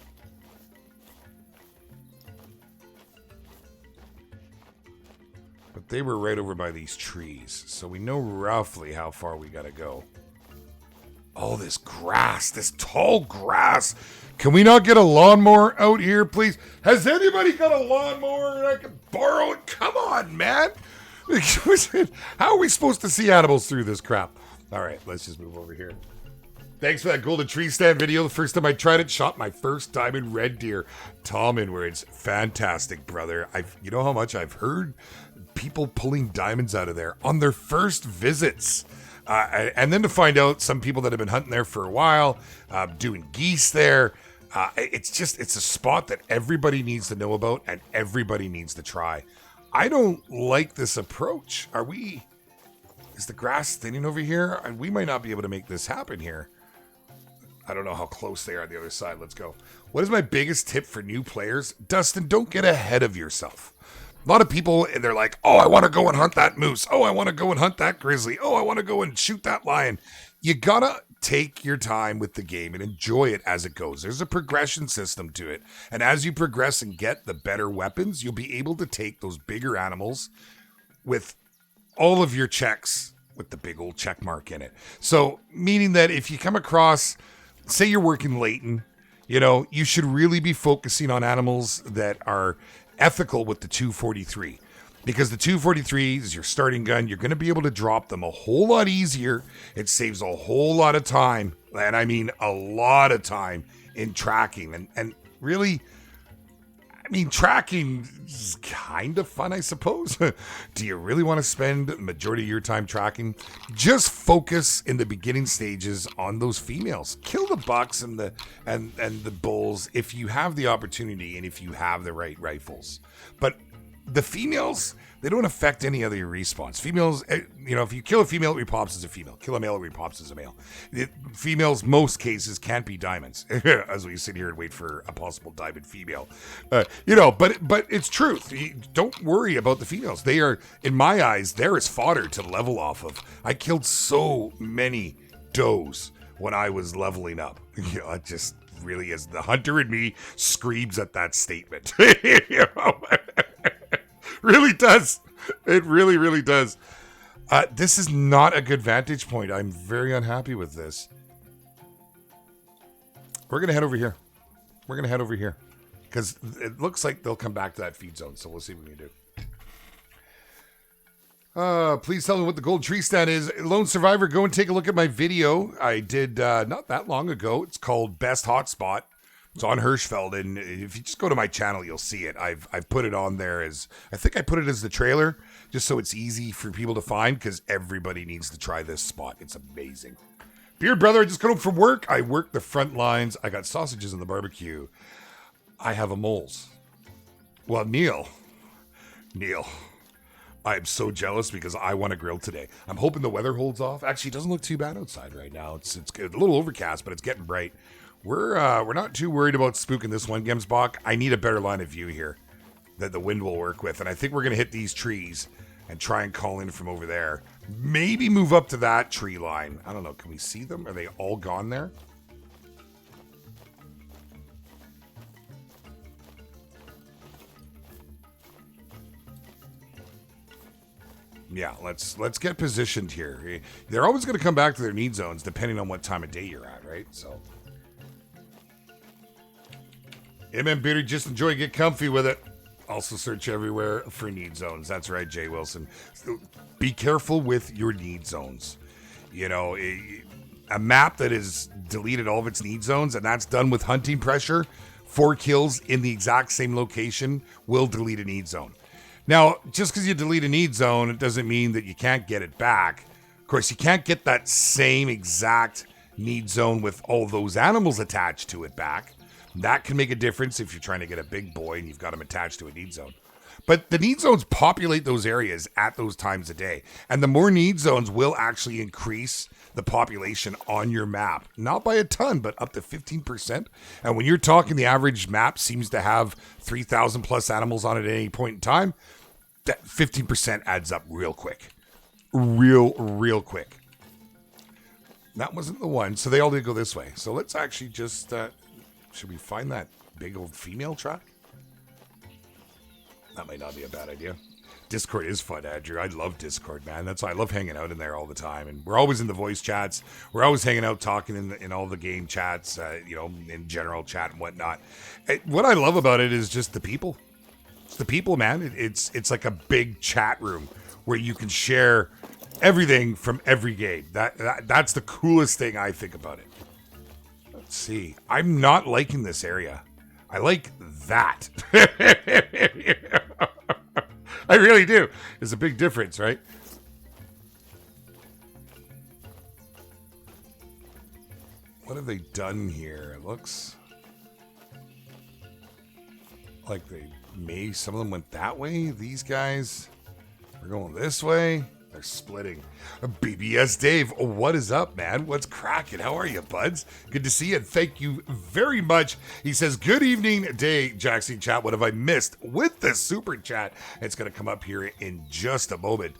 But they were right over by these trees, so we know roughly how far we gotta go. Oh, this grass, this tall grass. Can we not get a lawnmower out here, please? Has anybody got a lawnmower and I can borrow it? Come on, man. How are we supposed to see animals through this crap? All right, let's just move over here. Thanks for that golden tree stand video. The first time I tried it, shot my first diamond red deer. Tom Inwards, fantastic, brother. You know how much I've heard people pulling diamonds out of there on their first visits. And then to find out some people that have been hunting there for a while, doing geese there. It's a spot that everybody needs to know about and everybody needs to try. I don't like this approach. Is the grass thinning over here? We might not be able to make this happen here. I don't know how close they are on the other side. Let's go. What is my biggest tip for new players? Dustin, don't get ahead of yourself. A lot of people, and they're like, oh, I want to go and hunt that moose. Oh, I want to go and hunt that grizzly. Oh, I want to go and shoot that lion. You gotta take your time with the game and enjoy it as it goes. There's a progression system to it. And as you progress and get the better weapons, you'll be able to take those bigger animals with all of your checks with the big old check mark in it. So, meaning that if you come across, say you're working Leighton, you should really be focusing on animals that are ethical with the 243. Because the 243 is your starting gun. You're going to be able to drop them a whole lot easier. It saves a whole lot of time. And I mean a lot of time in tracking. And really, tracking is kind of fun, I suppose. Do you really want to spend the majority of your time tracking? Just focus in the beginning stages on those females. Kill the bucks and the bulls if you have the opportunity and if you have the right rifles. But the females, they don't affect any other respawns. Females, if you kill a female, it repops as a female. Kill a male, it repops as a male. Females, most cases, can't be diamonds. As we sit here and wait for a possible diamond female. But it's truth. Don't worry about the females. They are, in my eyes, there is fodder to level off of. I killed so many does when I was leveling up. It just really is. The hunter in me screams at that statement. Really does. It really, really does. This is not a good vantage point. I'm very unhappy with this. We're going to head over here. We're going to head over here. Because it looks like they'll come back to that feed zone. So we'll see what we can do. Please tell me what the gold tree stand is. Lone Survivor, go and take a look at my video. I did not that long ago. It's called Best Hotspot. It's on Hirschfeld. And if you just go to my channel, you'll see it. I've put it on there as, I think I put it as the trailer. Just so it's easy for people to find. Because everybody needs to try this spot. It's amazing. Beard brother, I just got home from work. I worked the front lines. I got sausages in the barbecue. I have a moles. Well, Neil, I'm so jealous because I want to grill today. I'm hoping the weather holds off. Actually, it doesn't look too bad outside right now. It's a little overcast, but it's getting bright. We're not too worried about spooking this one, Gemsbach. I need a better line of view here that the wind will work with, and I think we're gonna hit these trees and try and call in from over there. Maybe move up to that tree line. I don't know. Can we see them? Are they all gone there? Yeah, let's get positioned here. They're always going to come back to their need zones depending on what time of day you're at, right? So, Beardy, just enjoy, get comfy with it. Also search everywhere for need zones. That's right, Jay Wilson. Be careful with your need zones. You know, a map that has deleted all of its need zones, and that's done with hunting pressure, 4 kills in the exact same location will delete a need zone. Now, just because you delete a need zone, it doesn't mean that you can't get it back. Of course, you can't get that same exact need zone with all those animals attached to it back. That can make a difference if you're trying to get a big boy and you've got them attached to a need zone. But the need zones populate those areas at those times of day. And the more need zones will actually increase the population on your map. Not by a ton, but up to 15%. And when you're talking the average map seems to have 3,000 plus animals on it at any point in time, that 15% adds up real quick. Real quick. That wasn't the one. So they all did go this way. So let's actually just, should we find that big old female track? That might not be a bad idea. Discord is fun, Andrew. I love Discord, man. That's why I love hanging out in there all the time. And we're always in the voice chats. We're always hanging out, talking in all the game chats, in general chat and whatnot. What I love about it is just the people. It's the people, man. It's like a big chat room where you can share everything from every game. That's the coolest thing I think about it. Let's see. I'm not liking this area. I like that. I really do. There's a big difference, right? What have they done here? It looks like some of them went that way. These guys are going this way. They're splitting. BBS Dave, what is up, man? What's cracking? How are you, buds? Good to see you. Thank you very much. He says, good evening, day, Jaxy Chat. What have I missed with the super chat? It's going to come up here in just a moment.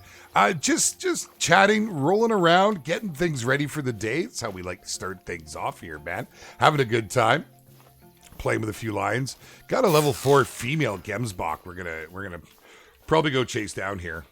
Just chatting, rolling around, getting things ready for the day. That's how we like to start things off here, man. Having a good time. Playing with a few lions. Got a level 4 female Gemsbach. We're gonna probably go chase down here.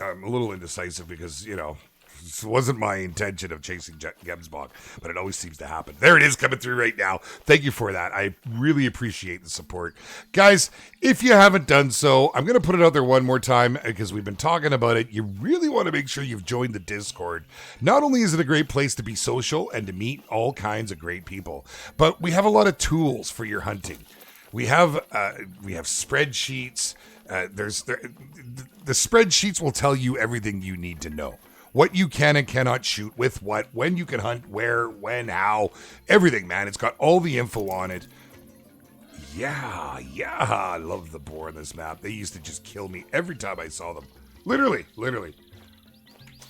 I'm a little indecisive because, this wasn't my intention of chasing Gemsbach, but it always seems to happen. There it is coming through right now. Thank you for that. I really appreciate the support. Guys, if you haven't done so, I'm going to put it out there one more time because we've been talking about it. You really want to make sure you've joined the Discord. Not only is it a great place to be social and to meet all kinds of great people, but we have a lot of tools for your hunting. We have spreadsheets. The spreadsheets will tell you everything you need to know. What you can and cannot shoot with what, when you can hunt, where, when, how, everything, man. It's got all the info on it. Yeah, I love the boar in this map. They used to just kill me every time I saw them. Literally.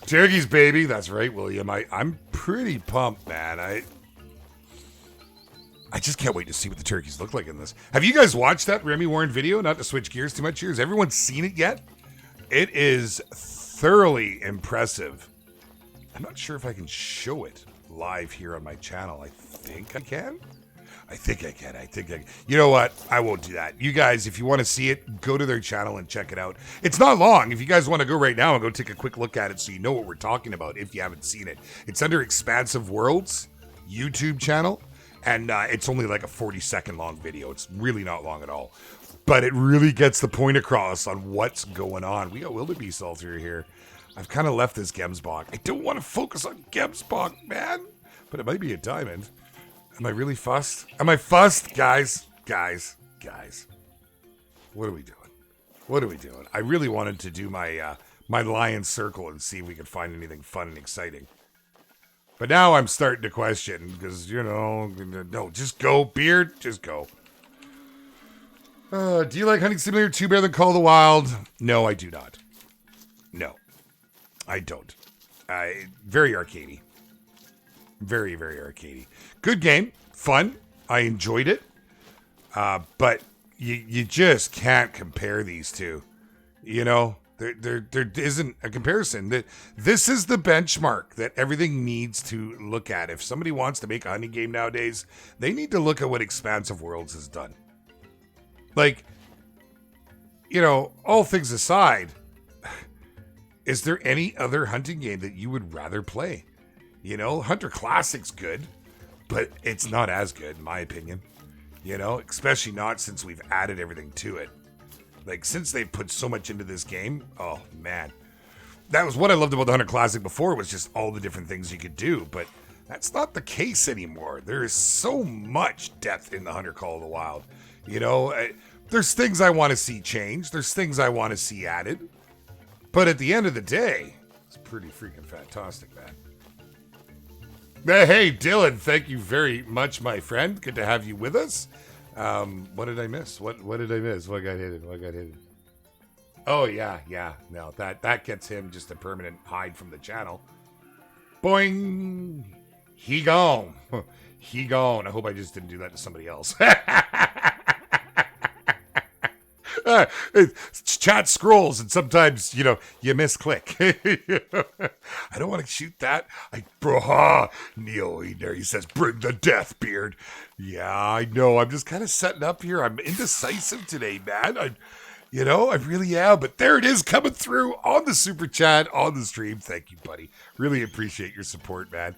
Turkeys, baby. That's right, William. I'm pretty pumped, man. I just can't wait to see what the turkeys look like in this. Have you guys watched that Remy Warren video? Not to switch gears too much here. Has everyone seen it yet? It is thoroughly impressive. I'm not sure if I can show it live here on my channel. I think I can. You know what? I won't do that. You guys, if you want to see it, go to their channel and check it out. It's not long. If you guys want to go right now and go take a quick look at it so you know what we're talking about if you haven't seen it. It's under Expansive Worlds YouTube channel. And it's only like a 40-second long video. It's really not long at all. But it really gets the point across on what's going on. We got wildebeest all through here. I've kind of left this Gemsbok. I don't want to focus on Gemsbok, man. But it might be a diamond. Am I really fussed? Am I fussed? Guys. What are we doing? I really wanted to do my my lion circle and see if we could find anything fun and exciting. But now I'm starting to question because, no, just go, Beard. Just go. Do you like Hunting Simulator 2 better than Call of the Wild? No, I do not. No, I don't. Very arcadey. Very, very arcadey. Good game. Fun. I enjoyed it. But you just can't compare these two. There isn't a comparison. This is the benchmark that everything needs to look at. If somebody wants to make a hunting game nowadays, they need to look at what Expansive Worlds has done. Like, all things aside, is there any other hunting game that you would rather play? Hunter Classic's good, but it's not as good, in my opinion. Especially not since we've added everything to it. Like, since they've put so much into this game, oh, man. That was what I loved about the Hunter Classic before, was just all the different things you could do, but that's not the case anymore. There is so much depth in the Hunter Call of the Wild. There's things I want to see changed. There's things I want to see added. But at the end of the day, it's pretty freaking fantastic, man. Hey, Dylan, thank you very much, my friend. Good to have you with us. What did I miss? What did I miss? What got hidden? Oh, yeah. No, that gets him just a permanent hide from the channel. Boing! He gone. He gone. I hope I just didn't do that to somebody else. Chat scrolls and sometimes, you misclick. I don't want to shoot that. Neo in there, he says, bring the death, Beard. Yeah, I know. I'm just kind of setting up here. I'm indecisive today, man. I really am. But there it is coming through on the super chat, on the stream. Thank you, buddy. Really appreciate your support, man.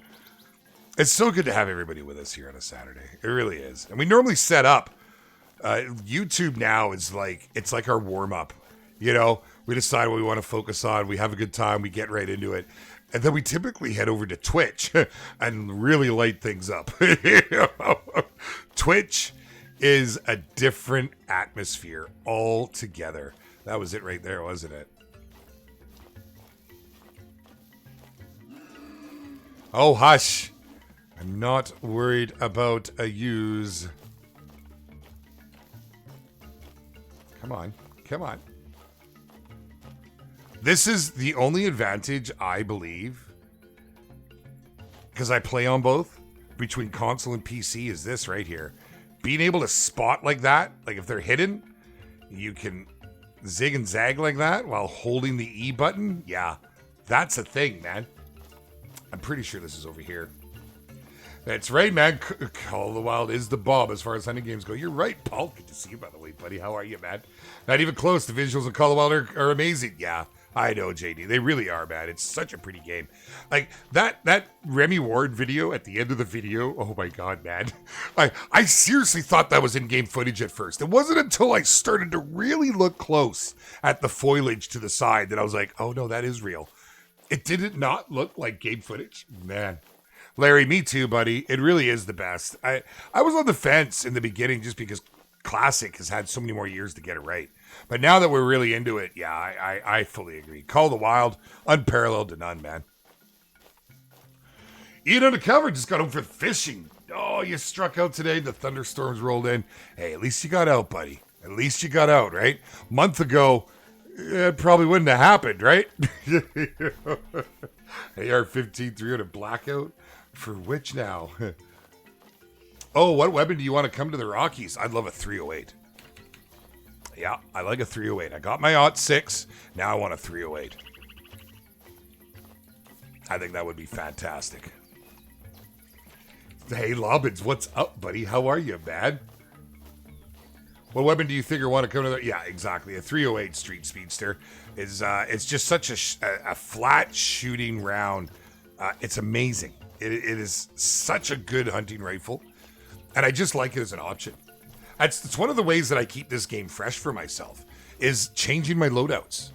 It's so good to have everybody with us here on a Saturday. It really is. And we normally set up. YouTube now is it's like our warm-up. We decide what we want to focus on. We have a good time. We get right into it. And then we typically head over to Twitch and really light things up. Twitch is a different atmosphere altogether. That was it right there, wasn't it? Oh, hush. I'm not worried about a use. Come on. This is the only advantage, I believe, because I play on both, between console and PC, is this right here. Being able to spot like that, like if they're hidden, you can zig and zag like that while holding the E button. Yeah, that's a thing, man. I'm pretty sure this is over here. That's right, man. Call of the Wild is the bomb as far as hunting games go. You're right, Paul. Good to see you, by the way, buddy. How are you, man? Not even close. The visuals of Call of the Wild are amazing. Yeah, I know, JD. They really are, man. It's such a pretty game. Like, that Remy Ward video at the end of the video, oh my God, man. I seriously thought that was in-game footage at first. It wasn't until I started to really look close at the foliage to the side that I was like, oh no, that is real. It did not look like game footage. Man. Larry, me too, buddy. It really is the best. I was on the fence in the beginning just because Classic has had so many more years to get it right. But now that we're really into it, yeah, I fully agree. Call of the Wild, unparalleled to none, man. Ian Undercover just got home for fishing. Oh, you struck out today. The thunderstorms rolled in. Hey, at least you got out, buddy. At least you got out, right? A month ago, it probably wouldn't have happened, right? AR-15 300 blackout. For which now? Oh, what weapon do you want to come to the Rockies? I'd love a 308. Yeah, I like a 308. I got my .6. Now I want a 308. I think that would be fantastic. Hey, Lobbins, what's up, buddy? How are you, man? What weapon do you think or want to come to the... Yeah, exactly. A 308 Street Speedster is it's just such a flat shooting round. It's amazing. It is such a good hunting rifle. And I just like it as an option. It's one of the ways that I keep this game fresh for myself, is changing my loadouts.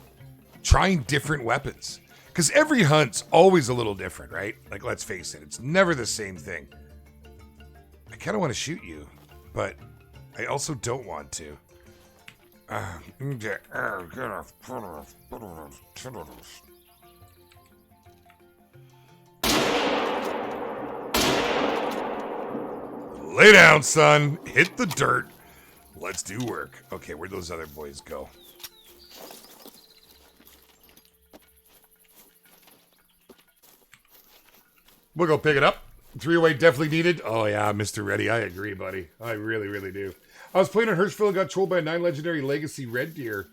Trying different weapons. Because every hunt's always a little different, right? Like, let's face it, it's never the same thing. I kind of want to shoot you, but I also don't want to. Lay down, son. Hit the dirt. Let's do work. Okay, where'd those other boys go? We'll go pick it up. 3-away definitely needed. Oh, yeah, Mr. Reddy. I agree, buddy. I really, really do. I was playing in Hirschville and got trolled by a 9 legendary legacy red deer.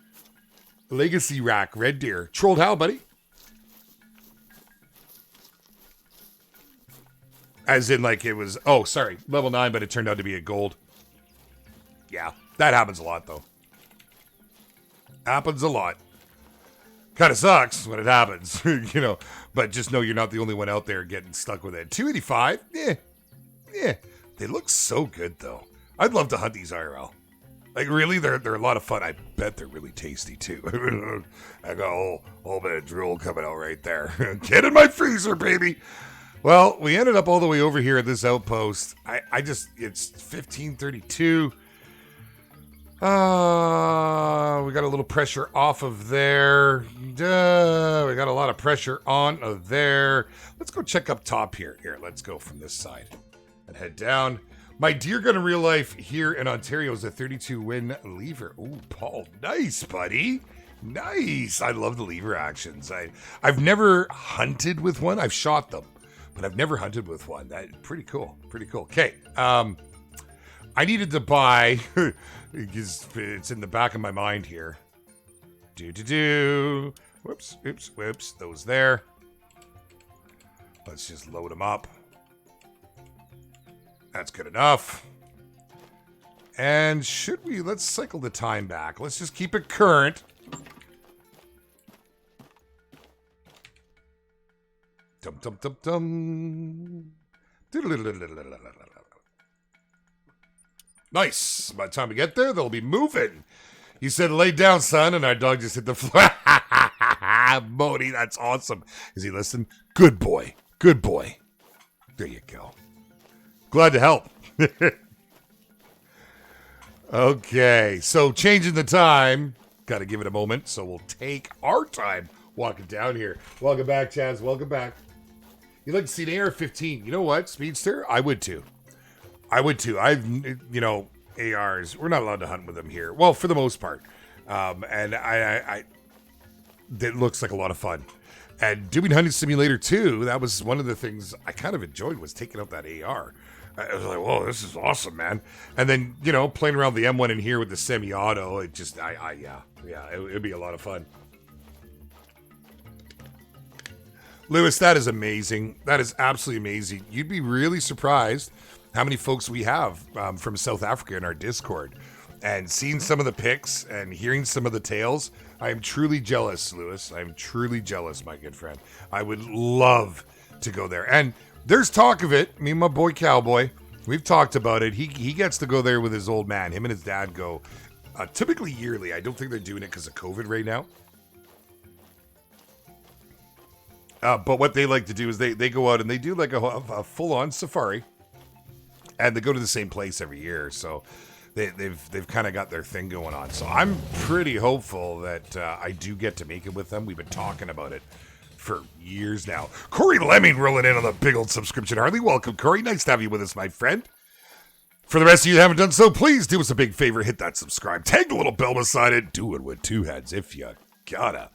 Legacy rack red deer. Trolled how, buddy? As in, like, it was... Oh, sorry. Level 9, but it turned out to be a gold. Yeah, that happens a lot, though. Happens a lot. Kind of sucks when it happens, you know. But just know you're not the only one out there getting stuck with it. 285? Yeah. They look so good, though. I'd love to hunt these IRL. Like, really, they're a lot of fun. I bet they're really tasty, too. I got a whole bit of drool coming out right there. Get in my freezer, baby. Well, we ended up all the way over here at this outpost. It's 1532. We got a little pressure off of there. We got a lot of pressure on of there. Let's go check up top here. Here, let's go from this side and head down. My deer gun in real life here in Ontario is a 32 win lever. Ooh, Paul, nice, buddy. Nice. I love the lever actions. I've never hunted with one. I've shot them, but I've never hunted with one. That pretty cool. Pretty cool. Okay. I needed to buy, because it's in the back of my mind here. Whoops. Those there. Let's just load them up. That's good enough. And let's cycle the time back. Let's just keep it current. Dum. Nice. By the time we get there, they'll be moving. You said lay down, son, and our dog just hit the floor. Modi, that's awesome. Is he listening? Good boy. There you go. Glad to help. Okay, so changing the time. Got to give it a moment, so we'll take our time walking down here. Welcome back, Chaz. Welcome back. You'd like to see an AR-15. You know what, Speedster? I would too. I've, ARs, we're not allowed to hunt with them here. Well, for the most part. And it looks like a lot of fun. And doing Hunting Simulator 2, that was one of the things I kind of enjoyed, was taking out that AR. I was like, whoa, this is awesome, man. And then, playing around the M1 in here with the semi-auto, it just, it'd be a lot of fun. Lewis, that is amazing. That is absolutely amazing. You'd be really surprised how many folks we have from South Africa in our Discord. And seeing some of the pics and hearing some of the tales, I am truly jealous, Lewis. I'm truly jealous, my good friend. I would love to go there. And there's talk of it. Me and my boy Cowboy, we've talked about it. He gets to go there with his old man. Him and his dad go typically yearly. I don't think they're doing it because of COVID right now. But what they like to do is they go out and they do like a full-on safari. And they go to the same place every year. So they've kind of got their thing going on. So I'm pretty hopeful that I do get to make it with them. We've been talking about it for years now. Corey Lemming rolling in on the big old subscription. Harley, welcome, Corey. Nice to have you with us, my friend. For the rest of you that haven't done so, please do us a big favor. Hit that subscribe. Tag the little bell beside it. Do it with two heads if you gotta.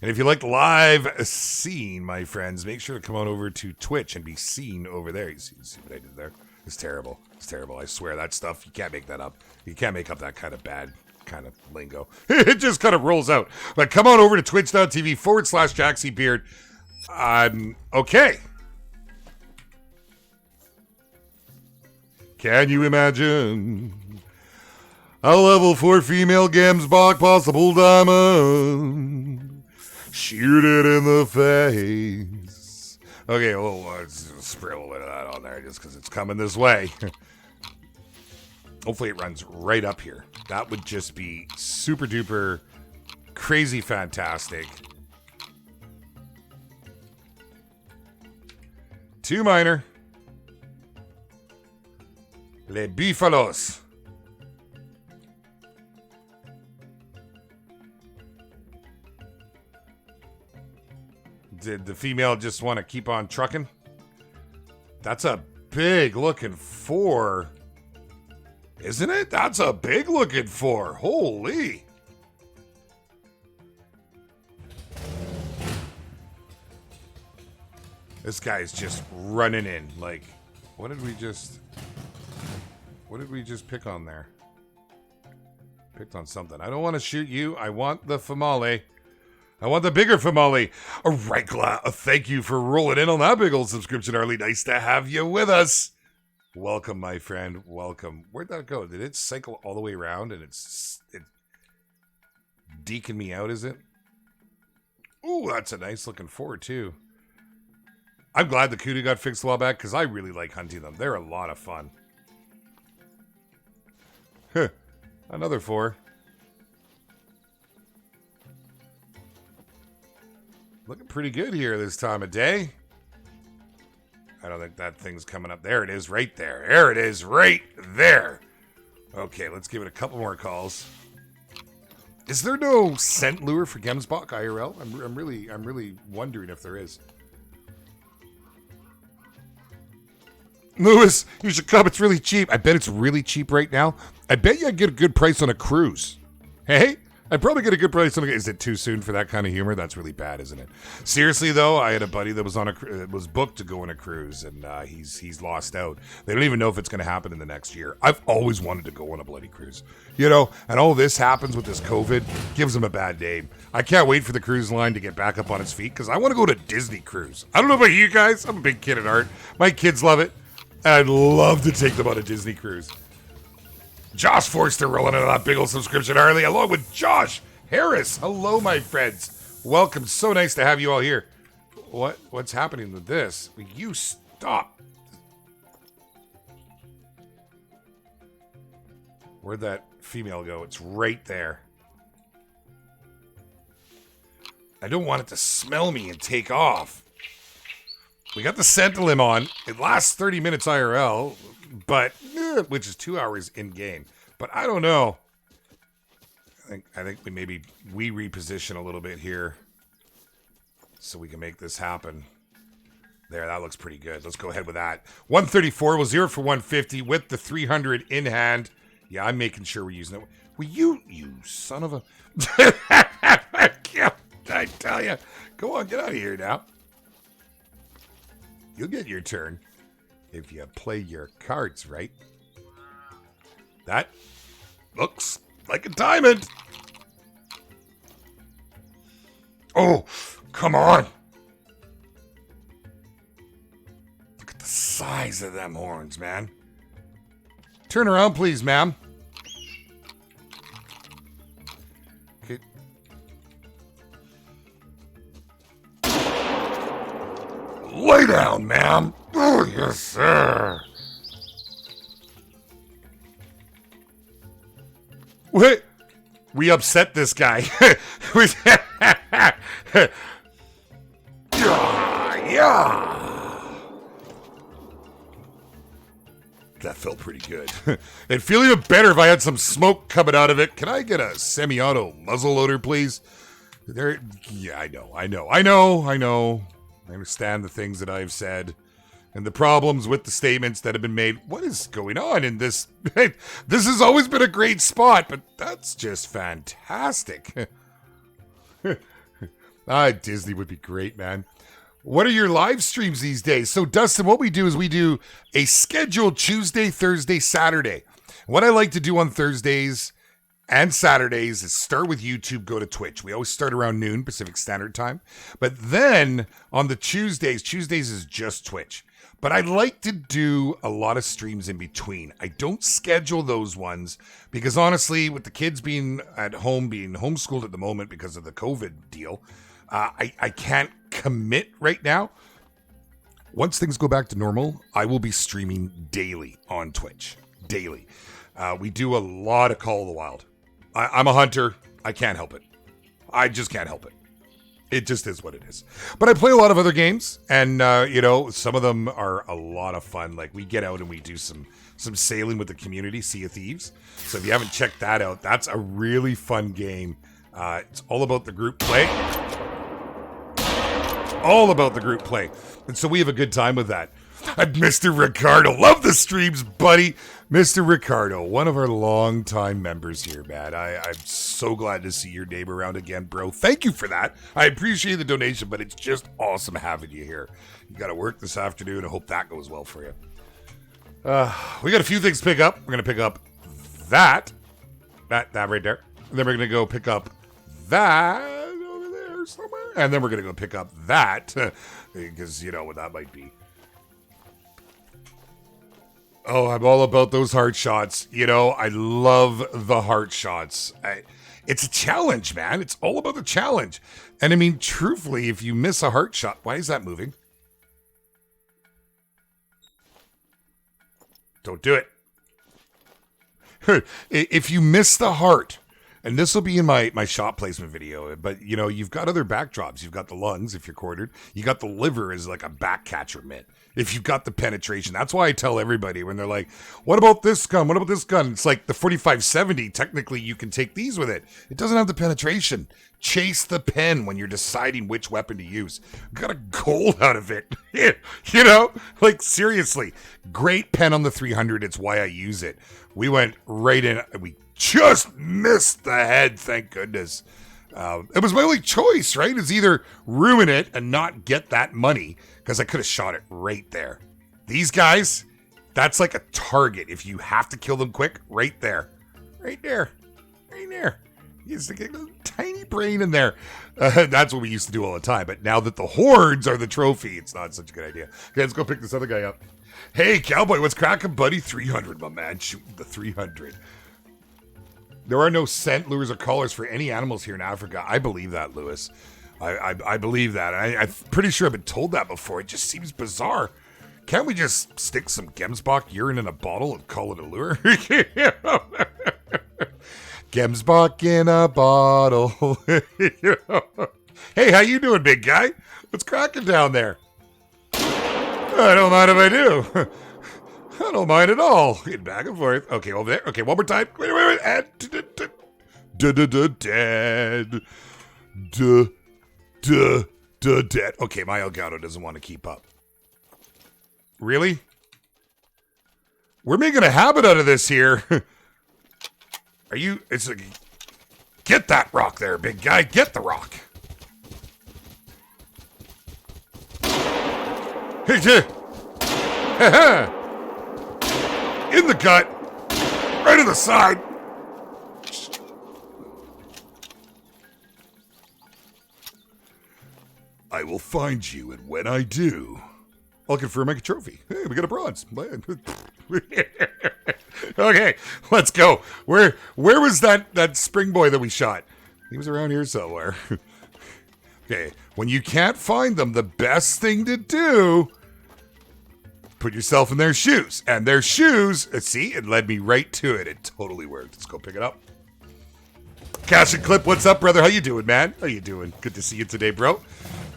And if you like live scene, my friends, make sure to come on over to Twitch and be seen over there. You see what I did there? It's terrible. I swear, that stuff, you can't make that up. You can't make up that kind of bad kind of lingo. It just kind of rolls out. But come on over to twitch.tv/JaxyBeard. Okay. Can you imagine a level 4 female Gemsbach possible diamond? Shoot it in the face. Okay, well, let's spray a little bit of that on there just because it's coming this way. Hopefully it runs right up here. That would just be super duper crazy fantastic. 2 minor. Les Búfalos. Did the female just want to keep on trucking? That's a big looking 4. Isn't it? That's a big looking 4. Holy. This guy's just running in. Like, what did we just pick on there? Picked on something. I don't want to shoot you. I want the famale. I want the bigger famale. All right, thank you for rolling in on that big old subscription, Arlie. Nice to have you with us. Welcome, my friend. Welcome. Where'd that go? Did it cycle all the way around and it deking me out, is it? Ooh, that's a nice looking 4, too. I'm glad the kudu got fixed a while back because I really like hunting them. They're a lot of fun. Huh. Another 4. Looking pretty good here this time of day. I don't think that thing's coming up. There it is right there. There it is right there. Okay, let's give it a couple more calls. Is there no scent lure for Gemsbach IRL? I'm really wondering if there is. Lewis, you should come. It's really cheap. I bet it's really cheap right now. I bet you I'd get a good price on a cruise. Hey? I'd probably get a good price on a... Is it too soon for that kind of humor? That's really bad, isn't it? Seriously, though, I had a buddy that was booked to go on a cruise, and he's lost out. They don't even know if it's going to happen in the next year. I've always wanted to go on a bloody cruise. You know, and all this happens with this COVID, gives them a bad name. I can't wait for the cruise line to get back up on its feet, because I want to go to Disney cruise. I don't know about you guys. I'm a big kid at heart. My kids love it. I'd love to take them on a Disney cruise. Josh Forster rolling into that big old subscription early, along with Josh Harris. Hello, my friends. Welcome. So nice to have you all here. What's happening with this? Will you stop? Where'd that female go? It's right there. I don't want it to smell me and take off. We got the Sentinel on. It lasts 30 minutes IRL, but which is 2 hours in game. But I don't know. I think we reposition a little bit here so we can make this happen. There, that looks pretty good. Let's go ahead with that. 134 was 0 for 150 with the 300 in hand. Yeah, I'm making sure we're using it. Will you son of a... I tell you. Go on, get out of here now. You'll get your turn if you play your cards right. That looks like a diamond. Oh, come on. Look at the size of them horns, man. Turn around, please, ma'am. Okay. Lay down, ma'am. Oh, yes, sir. Wait. We upset this guy. Yeah. That felt pretty good. It'd feel even better if I had some smoke coming out of it. Can I get a semi-auto muzzle loader, please? Yeah, I know. I understand the things that I've said and the problems with the statements that have been made. What is going on in this? This has always been a great spot, but that's just fantastic. Disney would be great, man. What are your live streams these days? So, Dustin, what we do is we do a scheduled Tuesday, Thursday, Saturday. What I like to do on Thursdays and Saturdays is start with YouTube, go to Twitch. We always start around noon Pacific Standard Time. But then on the Tuesdays is just Twitch. But I like to do a lot of streams in between. I don't schedule those ones because honestly, with the kids being at home, being homeschooled at the moment because of the COVID deal, I can't commit right now. Once things go back to normal, I will be streaming daily on Twitch. daily. We do a lot of Call of the Wild. I'm a hunter. I can't help it. I just can't help it. It just is what it is. But I play a lot of other games, and some of them are a lot of fun. Like we get out and we do some sailing with the community, Sea of Thieves. So if you haven't checked that out, that's a really fun game. It's all about the group play. All about the group play. And so we have a good time with that. And Mr. Ricardo, love the streams, buddy. Mr. Ricardo, one of our longtime members here, man. I'm so glad to see your name around again, bro. Thank you for that. I appreciate the donation, but it's just awesome having you here. You got to work this afternoon. I hope that goes well for you. We got a few things to pick up. We're going to pick up that right there. And then we're going to go pick up that over there somewhere. And then we're going to go pick up that because you know what that might be. Oh, I'm all about those heart shots. You know, I love the heart shots. It's a challenge, man. It's all about the challenge. And I mean, truthfully, if you miss a heart shot, why is that moving? Don't do it. If you miss the heart, and this will be in my shot placement video, but you know, you've got other backdrops. You've got the lungs if you're quartered. You got the liver as like a back catcher mitt. If you've got the penetration, that's why I tell everybody when they're like, what about this gun? What about this gun? It's like the 4570. Technically, you can take these with it. It doesn't have the penetration. Chase the pen when you're deciding which weapon to use. Got a gold out of it. You know, like seriously, great pen on the 300. It's why I use it. We went right in. We just missed the head. Thank goodness. It was my only choice, right? It's either ruin it and not get that money, because I could have shot it right there. These guys, that's like a target. If you have to kill them quick, right there. Right there. Right there. You just get a tiny brain in there. That's what we used to do all the time. But now that the hordes are the trophy, it's not such a good idea. Okay, let's go pick this other guy up. Hey, Cowboy, what's cracking, buddy? 300, my man. Shooting the 300. There are no scent lures or collars for any animals here in Africa. I believe that, Lewis. I believe that. I'm pretty sure I've been told that before. It just seems bizarre. Can't we just stick some Gemsbach urine in a bottle and call it a lure? Gemsbach in a bottle. Hey, how you doing, big guy? What's cracking down there? I don't mind if I do. I don't mind at all. Get back and forth. Okay, over there. Okay, one more time. Wait. And dead. Okay, my Elgato doesn't want to keep up. Really? We're making a habit out of this here. Are you? It's like, get that rock there, big guy. Get the rock. In the gut. Right in the side. I will find you, and when I do, I'll confirm I get a trophy. Hey, we got a bronze. Okay, let's go. Where was that spring boy that we shot? He was around here somewhere. Okay, when you can't find them, the best thing to do, put yourself in their shoes. And their shoes, see, it led me right to it. It totally worked. Let's go pick it up. Cash and Clip, what's up, brother? How you doing, man? How you doing? Good to see you today, bro.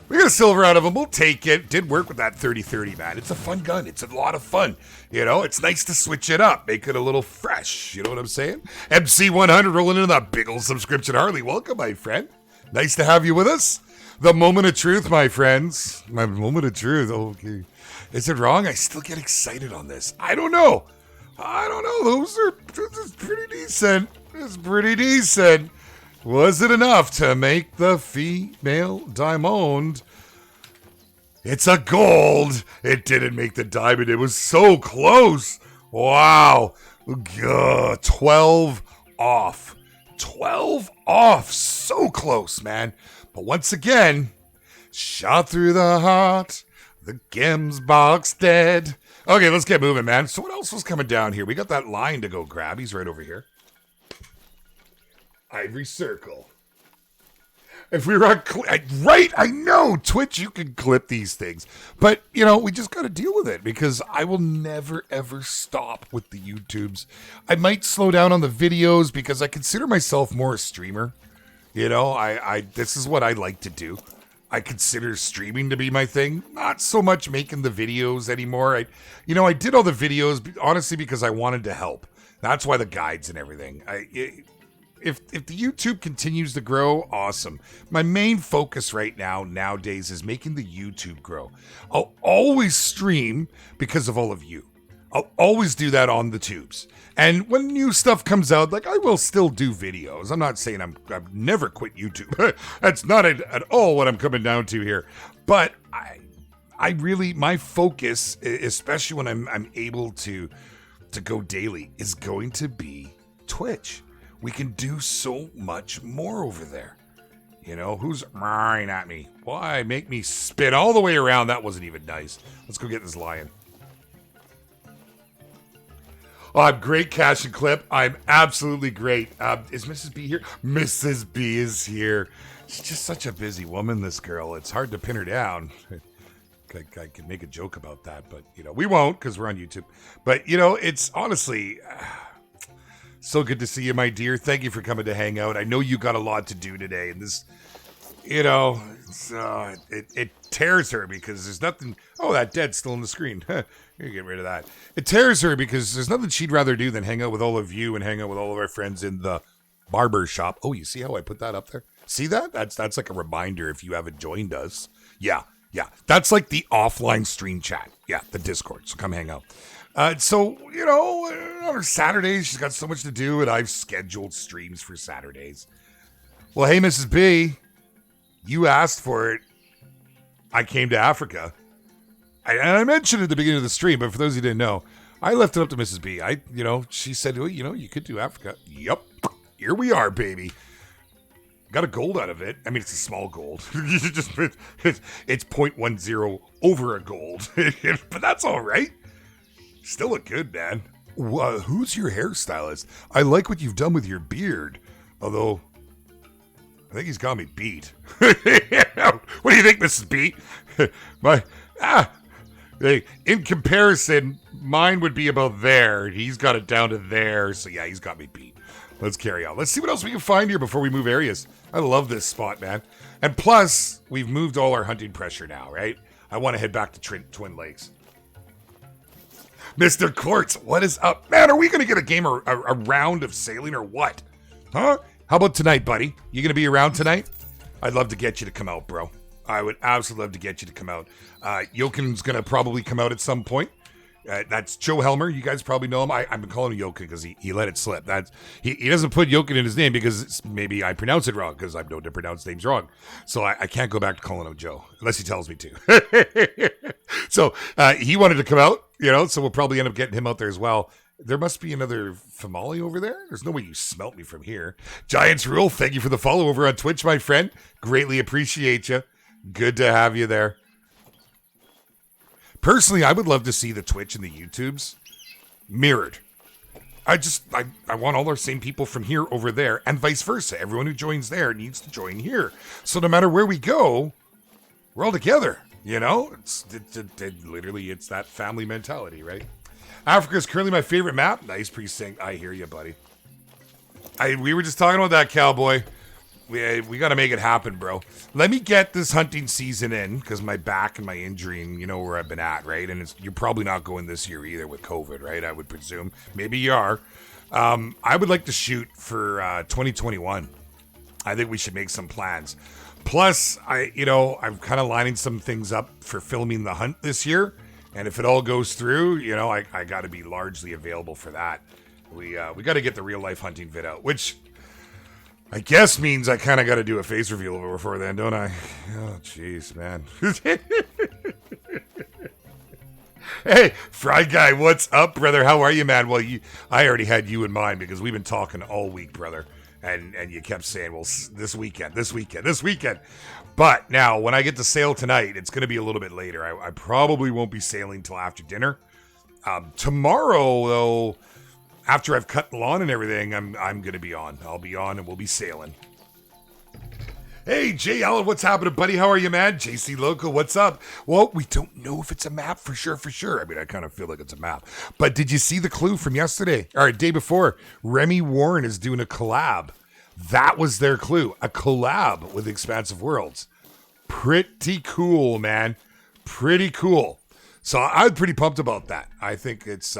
We got a silver out of him. We'll take it. Did work with that 30-30, man. It's a fun gun. It's a lot of fun. You know, it's nice to switch it up. Make it a little fresh. You know what I'm saying? MC100 rolling into that big old subscription. Harley, welcome, my friend. Nice to have you with us. The moment of truth, my friends. My moment of truth. Okay. Is it wrong? I still get excited on this. I don't know. This is pretty decent. It's pretty decent. Was it enough to make the female diamond? It's a gold. It didn't make the diamond. It was so close. Wow. 12 off. 12 off. So close, man. But once again, shot through the heart. The Gemsbach's dead. Okay, let's get moving, man. So what else was coming down here? We got that line to go grab. He's right over here. Ivory Circle. If we were on, right? I know Twitch, you can clip these things, but we just got to deal with it because I will never ever stop with the YouTubes. I might slow down on the videos because I consider myself more a streamer. I this is what I like to do. I consider streaming to be my thing, not so much making the videos anymore. I did all the videos honestly because I wanted to help. That's why the guides and everything. If the YouTube continues to grow, awesome. My main focus nowadays is making the YouTube grow. I'll always stream because of all of you. I'll always do that on the tubes. And when new stuff comes out, I will still do videos. I'm not saying I've never quit YouTube. That's not at all what I'm coming down to here. But I really, my focus, especially when I'm able to go daily, is going to be Twitch. We can do so much more over there. Who's mine at me? Why make me spin all the way around? That wasn't even nice. Let's go get this lion. Oh, I'm great, Cash and Clip. I'm absolutely great. Is Mrs. B here? Mrs. B is here. She's just such a busy woman, this girl. It's hard to pin her down. I could make a joke about that, but, we won't because we're on YouTube. But, it's honestly... so good to see you, my dear. Thank you for coming to hang out. I know you got a lot to do today, and this, it tears her because there's nothing. Oh, that dead's still on the screen. You get rid of that. It tears her because there's nothing she'd rather do than hang out with all of you and hang out with all of our friends in the barber shop. Oh, you see how I put that up there? See that? That's like a reminder if you haven't joined us. Yeah. That's like the offline stream chat. Yeah, the Discord. So come hang out. So, on Saturdays, she's got so much to do, and I've scheduled streams for Saturdays. Well, hey, Mrs. B, you asked for it. I came to Africa. I mentioned it at the beginning of the stream, but for those who didn't know, I left it up to Mrs. B. She said, well, you could do Africa. Yup. Here we are, baby. Got a gold out of it. I mean, it's a small gold. It's 0.10 over a gold. But that's all right. Still look good, man. Who's your hairstylist? I like what you've done with your beard. Although, I think he's got me beat. What do you think, Mrs. B? In comparison, mine would be about there. He's got it down to there. So yeah, he's got me beat. Let's carry on. Let's see what else we can find here before we move areas. I love this spot, man. And plus, we've moved all our hunting pressure now, right? I want to head back to Twin Lakes. Mr. Quartz, what is up? Man, are we going to get a game or a round of sailing or what? Huh? How about tonight, buddy? You going to be around tonight? I'd love to get you to come out, bro. I would absolutely love to get you to come out. Jokin's going to probably come out at some point. That's Joe Helmer. You guys probably know him. I've been calling him Jokin because he let it slip. He doesn't put Jokin in his name because maybe I pronounce it wrong because I've known to pronounce names wrong. So I can't go back to calling him Joe unless he tells me to. So he wanted to come out, so we'll probably end up getting him out there as well. There must be another Famali over there. There's no way you smelt me from here. Giants Rule, thank you for the follow over on Twitch, my friend. Greatly appreciate you. Good to have you there. Personally, I would love to see the Twitch and the YouTubes mirrored. I want all our same people from here over there and vice versa. Everyone who joins there needs to join here. So no matter where we go, we're all together, It's that family mentality, right? Africa is currently my favorite map. Nice precinct. I hear you, buddy. We were just talking about that, cowboy. We got to make it happen, bro. Let me get this hunting season in because my back and my injury and where I've been at, right? And you're probably not going this year either with COVID, right? I would presume. Maybe you are. I would like to shoot for 2021. I think we should make some plans. Plus, I'm kind of lining some things up for filming the hunt this year. And if it all goes through, I got to be largely available for that. We got to get the real life hunting vid out, which I guess means I kind of got to do a face reveal before then, don't I? Oh, jeez, man. Hey, Fry Guy, what's up, brother? How are you, man? Well, I already had you in mind because we've been talking all week, brother. And you kept saying, well, this weekend. But now, when I get to sail tonight, it's going to be a little bit later. I probably won't be sailing till after dinner. Tomorrow, though, after I've cut the lawn and everything, I'm going to be on. I'll be on and we'll be sailing. Hey, Jay Allen, what's happening, buddy? How are you, man? JC Local, what's up? Well, we don't know if it's a map for sure. I mean, I kind of feel like it's a map. But did you see the clue from yesterday? Or day before? Remy Warren is doing a collab. That was their clue. A collab with Expansive Worlds. Pretty cool, man. Pretty cool. So I'm pretty pumped about that. I think it's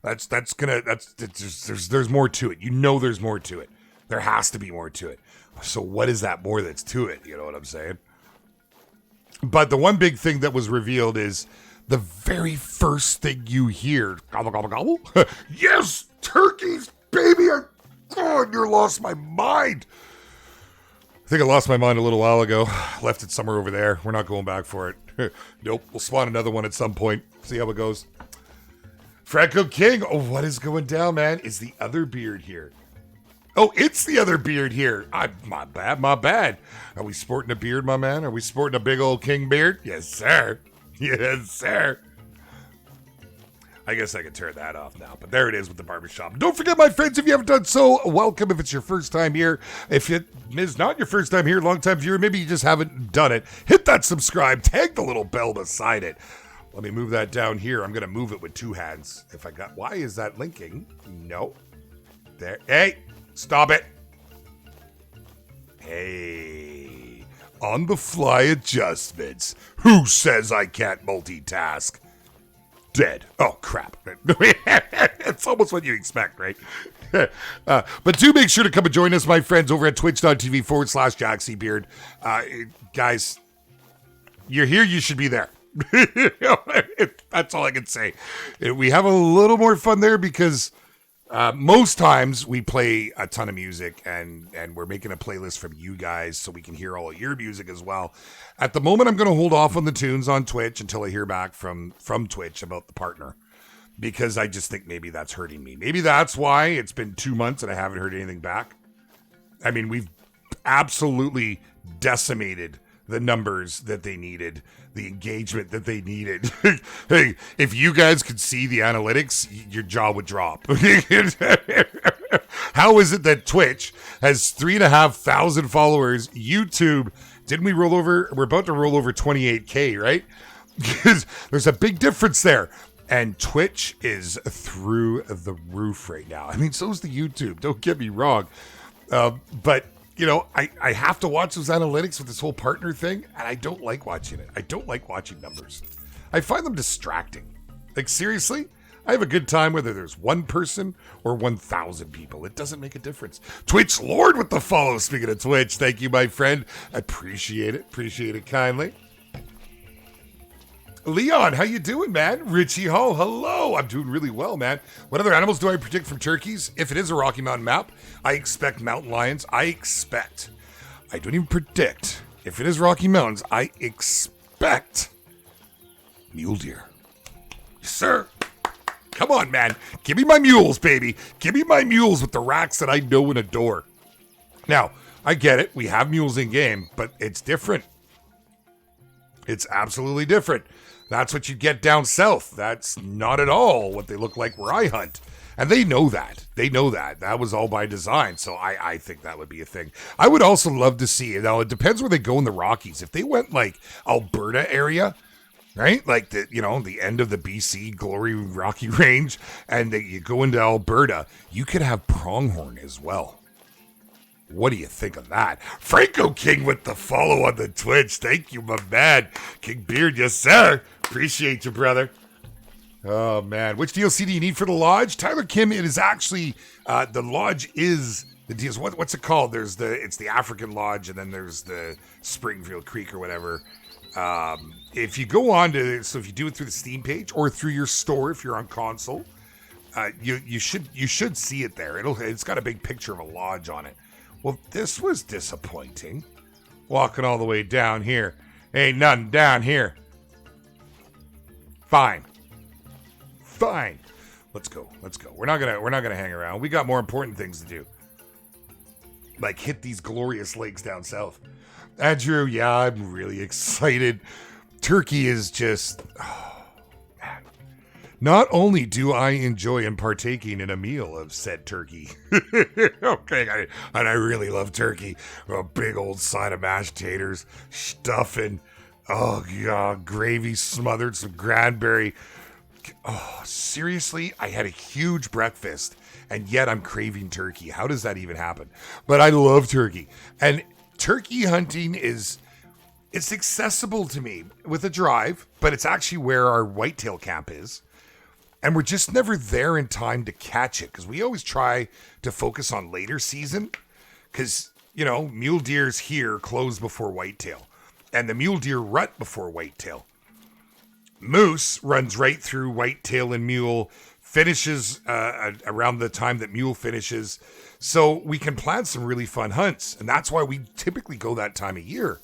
there's more to it. You know there's more to it. There has to be more to it. So what is that more that's to it? You know what I'm saying? But the one big thing that was revealed is the very first thing you hear. Gobble, gobble, gobble. Yes, turkeys, baby. Oh, you lost my mind. I think I lost my mind a little while ago. Left it somewhere over there. We're not going back for it. Nope. We'll spawn another one at some point. See how it goes. Franco King. Oh, what is going down, man? Is the other beard here? Oh, it's the other beard here. My bad. Are we sporting a beard, my man? Are we sporting a big old king beard? Yes, sir. Yes, sir. I guess I can turn that off now, but there it is with the barbershop. Don't forget, my friends, if you haven't done so, welcome if it's your first time here. If it is not your first time here, long-time viewer, maybe you just haven't done it, hit that subscribe, tag the little bell beside it. Let me move that down here. I'm going to move it with two hands. Why is that linking? No. There. Hey, stop it. Hey, on the fly adjustments. Who says I can't multitask? Dead. Oh, crap. It's almost what you expect, right? But do make sure to come and join us, my friends, over at twitch.tv/JaxyBeard. Guys, you're here, you should be there. That's all I can say. We have a little more fun there because most times we play a ton of music and we're making a playlist from you guys so we can hear all of your music as well. At the moment, I'm going to hold off on the tunes on Twitch until I hear back from Twitch about the partner, because I just think maybe that's hurting me. Maybe that's why it's been 2 months and I haven't heard anything back. I mean, we've absolutely decimated the numbers that they needed, the engagement that they needed. Hey, if you guys could see the analytics, your jaw would drop. How is it that Twitch has 3,500 followers? YouTube, didn't we roll over? We're about to roll over 28K, right? Because there's a big difference there. And Twitch is through the roof right now. I mean, so's the YouTube. Don't get me wrong. But you know, I have to watch those analytics with this whole partner thing, and I don't like watching it. I don't like watching numbers. I find them distracting. Like, seriously, I have a good time whether there's one person or 1,000 people. It doesn't make a difference. Twitch Lord with the follow. Speaking of Twitch, thank you, my friend. I appreciate it. Appreciate it kindly. Leon, how you doing, man? Richie Ho, hello. I'm doing really well, man. What other animals do I predict from turkeys? If it is a Rocky Mountain map, I expect mountain lions. I don't even predict. If it is Rocky Mountains, I expect mule deer. Yes, sir. Come on, man. Give me my mules, baby. Give me my mules with the racks that I know and adore. Now, I get it. We have mules in game, but it's different. It's absolutely different. That's what you get down south. That's not at all what they look like where I hunt. And they know that. They know that. That was all by design. So I think that would be a thing. I would also love to see, now it depends where they go in the Rockies. If they went like Alberta area, right? Like the end of the BC Glory Rocky Range, and you go into Alberta, you could have pronghorn as well. What do you think of that? Franco King with the follow on the Twitch. Thank you, my man. King Beard, yes, sir. Appreciate you, brother. Oh, man. Which DLC do you need for the lodge? Tyler Kim, it is actually, the lodge is the deals. What's it called? It's the African Lodge, and then there's the Springfield Creek or whatever. If you go on so if you do it through the Steam page or through your store, if you're on console, you should see it there. It's got a big picture of a lodge on it. Well, this was disappointing. Walking all the way down here. Ain't nothing down here. Fine. Let's go. We're not gonna hang around. We got more important things to do. Like hit these glorious lakes down south. Andrew, yeah, I'm really excited. Turkey is just, oh, man. not only do I enjoy and partaking in a meal of said turkey, okay, and I really love turkey, a big old side of mashed taters, stuffing, oh god, gravy smothered, some cranberry. Oh, seriously, I had a huge breakfast, and yet I'm craving turkey. How does that even happen? But I love turkey, and turkey hunting it's accessible to me with a drive, but it's actually where our whitetail camp is. And we're just never there in time to catch it because we always try to focus on later season because, you know, mule deer's here close before whitetail and the mule deer rut before whitetail. Moose runs right through whitetail and mule, finishes around the time that mule finishes. So we can plan some really fun hunts. And that's why we typically go that time of year.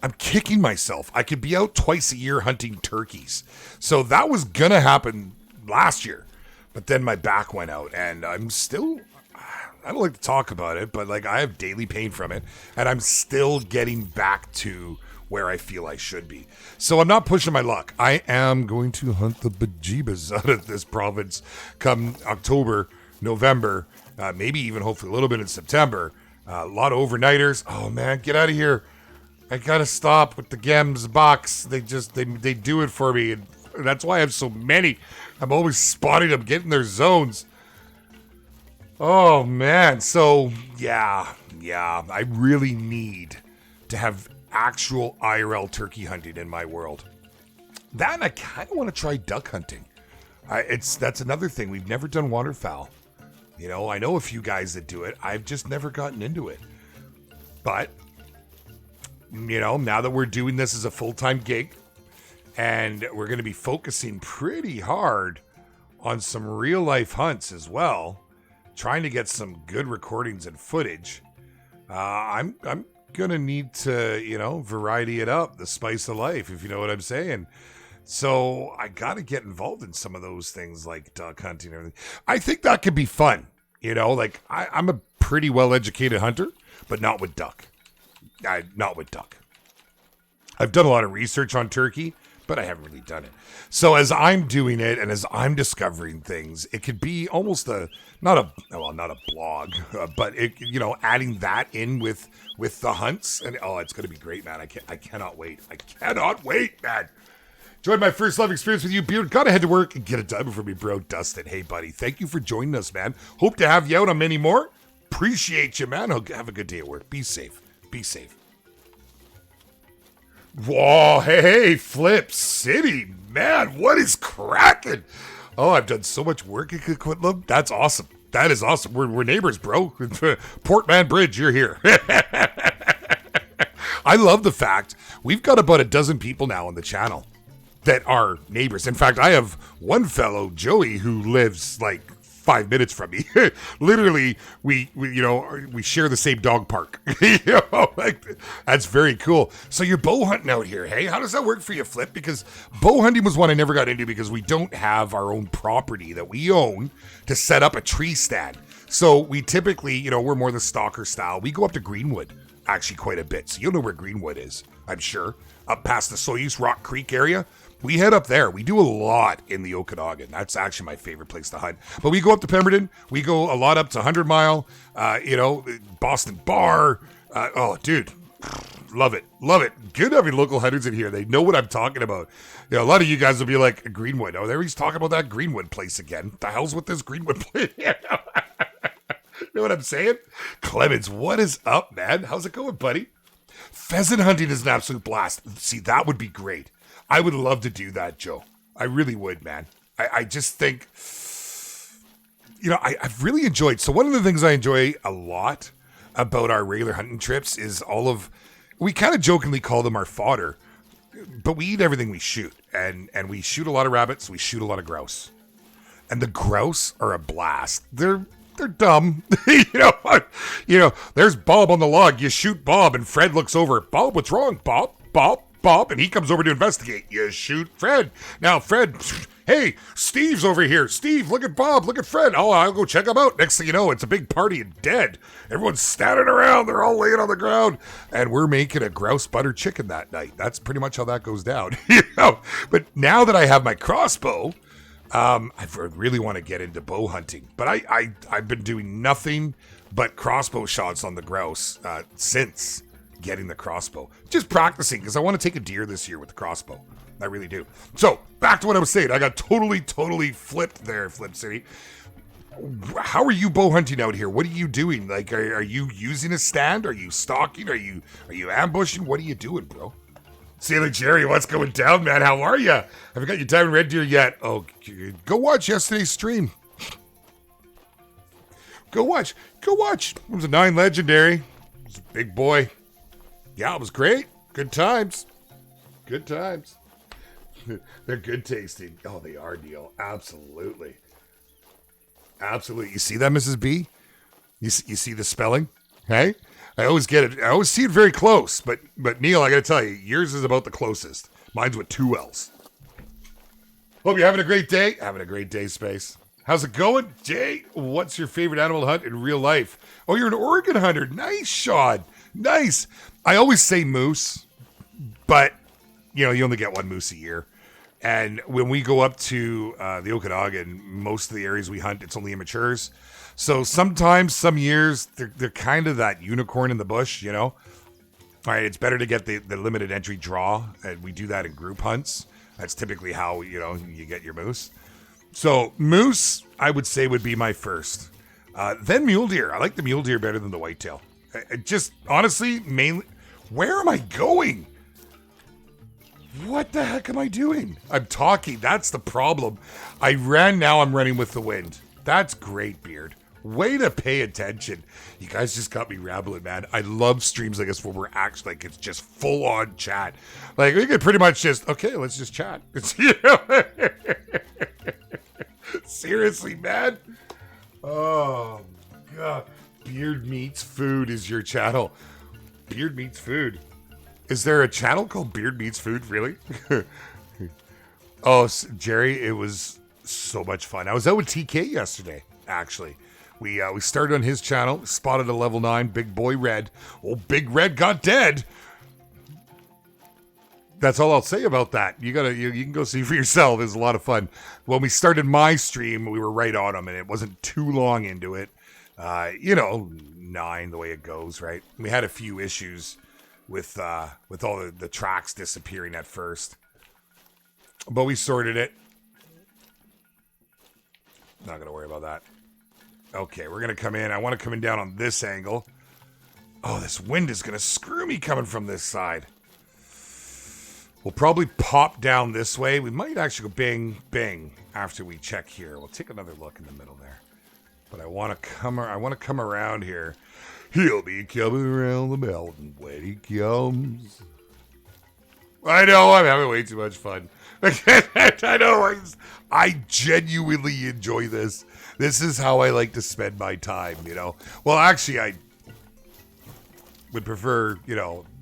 I'm kicking myself. I could be out twice a year hunting turkeys. So that was going to happen last year. But then my back went out and I'm still, I don't like to talk about it, but like I have daily pain from it. And I'm still getting back to where I feel I should be. So I'm not pushing my luck. I am going to hunt the bejeebas out of this province come October, November, maybe even hopefully a little bit in September. A lot of overnighters. Oh man, get out of here. I gotta stop with the Gems box. They do it for me. And that's why I have so many. I'm always spotting them, getting their zones. Oh man. So yeah. I really need to have actual IRL turkey hunting in my world. That and I kind of want to try duck hunting. That's another thing. We've never done waterfowl. You know, I know a few guys that do it. I've just never gotten into it. But, you know, now that we're doing this as a full-time gig and we're going to be focusing pretty hard on some real-life hunts as well, trying to get some good recordings and footage, I'm gonna need to, you know, variety it up, the spice of life, if you know what I'm saying. So I gotta get involved in some of those things like duck hunting and everything. I think that could be fun, you know, like I'm a pretty well-educated hunter, but not with duck. Not with duck. I've done a lot of research on turkey, but I haven't really done it. So as I'm doing it and as I'm discovering things, it could be almost not a blog, but it, you know, adding that in with the hunts, and it's going to be great, man. I cannot wait. I cannot wait, man. Enjoyed my first live experience with you, Beard. Gotta head to work and get it done for me, bro. Dustin, hey, buddy. Thank you for joining us, man. Hope to have you out on many more. Appreciate you, man. Have a good day at work. Be safe. Be safe. Whoa, hey, Flip City, man, what is cracking? Oh, I've done so much work at Coquitlam. That's awesome. That is awesome. We're neighbors, bro. Portman Bridge, you're here. I love the fact we've got about a dozen people now on the channel that are neighbors. In fact, I have one fellow, Joey, who lives like 5 minutes from me. Literally, we share the same dog park. You know, like, that's very cool. So you're bow hunting out here, hey? How does that work for you, Flip? Because bow hunting was one I never got into because we don't have our own property that we own to set up a tree stand. So we typically, you know, we're more the stalker style. We go up to Greenwood, actually quite a bit. So you'll know where Greenwood is, I'm sure. Up past the Soyuz Rock Creek area. We head up there. We do a lot in the Okanagan. That's actually my favorite place to hunt. But we go up to Pemberton. We go a lot up to 100 Mile, Boston Bar. Oh, dude. Love it. Love it. Good having local hunters in here. They know what I'm talking about. You know, a lot of you guys will be like, Greenwood. Oh, there he's talking about that Greenwood place again. The hell's with this Greenwood place? You know what I'm saying? Clemens, what is up, man? How's it going, buddy? Pheasant hunting is an absolute blast. See, that would be great. I would love to do that, Joe. I really would, man. I just think, you know, I've really enjoyed. So one of the things I enjoy a lot about our regular hunting trips is we kind of jokingly call them our fodder, but we eat everything we shoot. And we shoot a lot of rabbits. We shoot a lot of grouse. And the grouse are a blast. They're dumb. you know, there's Bob on the log. You shoot Bob and Fred looks over. Bob, what's wrong? Bob, and he comes over to investigate. You shoot Fred. Now, Fred, hey, Steve's over here. Steve, look at Bob, look at Fred. Oh, I'll go check him out. Next thing you know, it's a big party and dead. Everyone's standing around. They're all laying on the ground. And we're making a grouse butter chicken that night. That's pretty much how that goes down. You know? But now that I have my crossbow, I really want to get into bow hunting, but I've been doing nothing but crossbow shots on the grouse since getting the crossbow. Just practicing because I want to take a deer this year with the crossbow. I really do. So back to what I was saying. I got totally flipped there, Flip City. How are you bow hunting out here? What are you doing? Like, are you using a stand? Are you stalking? Are you ambushing? What are you doing, bro? Sailor Jerry, what's going down, man? How are you? Haven't got your diamond red deer yet. Oh, go watch yesterday's stream. Go watch. It was a 9 legendary. It was a big boy. Yeah, it was great. Good times. They're good tasting. Oh, they are, Neil. Absolutely. You see that, Mrs. B? You see the spelling? Hey? I always get it. I always see it very close. But Neil, I got to tell you, yours is about the closest. Mine's with 2 L's. Hope you're having a great day. Having a great day, Space. How's it going? Jay, what's your favorite animal to hunt in real life? Oh, you're an Oregon hunter. Nice, Sean. Nice. I always say moose, but, you only get 1 moose a year. And when we go up to the Okanagan, most of the areas we hunt, it's only immatures. So sometimes, some years, they're kind of that unicorn in the bush, All right, it's better to get the limited entry draw, and we do that in group hunts. That's typically how, you get your moose. So moose, I would say, would be my first. Then mule deer. I like the mule deer better than the whitetail. Just, honestly, mainly, where am I going? What the heck am I doing? I'm talking. That's the problem. I ran, now I'm running with the wind. That's great, Beard. Way to pay attention. You guys just got me rambling, man. I love streams like this where we're actually, like, it's just full on chat. Like, we could pretty much just, okay, let's just chat. It's, seriously, man. Oh, God. Beard Meets Food is your channel. Beard Meets Food. Is there a channel called Beard Meets Food? Really? Oh, Jerry, it was so much fun. I was out with TK yesterday, actually. We started on his channel, spotted a level 9 big boy Red. Oh, Big Red got dead. That's all I'll say about that. You can go see for yourself. It was a lot of fun. When we started my stream, we were right on him, and it wasn't too long into it. 9, the way it goes, right? We had a few issues with all the tracks disappearing at first, but we sorted it. Not gonna worry about that. Okay, we're gonna come in. I want to come in down on this angle. Oh, this wind is gonna screw me coming from this side. We'll probably pop down this way. We might actually go bing, bing after we check here. We'll take another look in the middle there. But I want to come around here. He'll be coming around the mountain when he comes. I know, I'm having way too much fun. I know, I genuinely enjoy this. This is how I like to spend my time, Well, actually, I would prefer,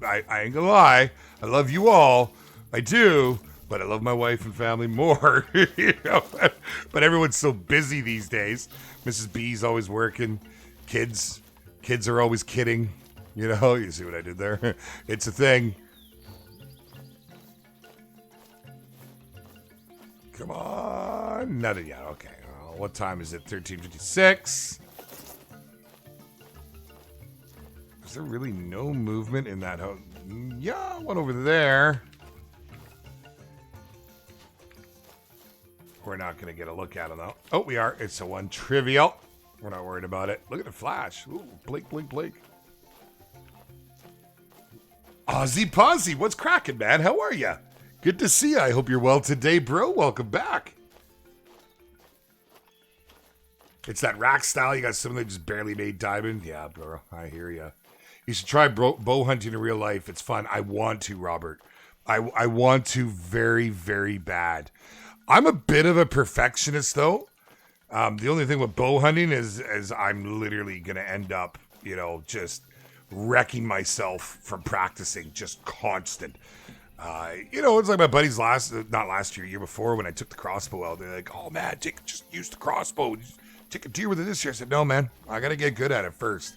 I ain't gonna lie. I love you all. I do, but I love my wife and family more. But everyone's so busy these days. Mrs. B's always working. Kids are always kidding. You see what I did there? It's a thing. Come on. Nothing yet. Okay. Well, what time is it? 13:56. Is there really no movement in that? Yeah, one over there. We're not going to get a look at him, though. Oh, we are. It's a 1 trivial. We're not worried about it. Look at the flash. Ooh, blink, blink, blink. Ozzy Posy, what's cracking, man? How are you? Good to see you. I hope you're well today, bro. Welcome back. It's that rack style. You got something that just barely made diamond. Yeah, bro. I hear you. You should try bow hunting in real life. It's fun. I want to, Robert. I want to very, very bad. I'm a bit of a perfectionist, though. The only thing with bow hunting is I'm literally going to end up, just wrecking myself from practicing, just constant. It's like my buddies not last year, year before, when I took the crossbow out. They're like, oh, man, just use the crossbow. Just take a deer with it this year. I said, no, man, I got to get good at it first.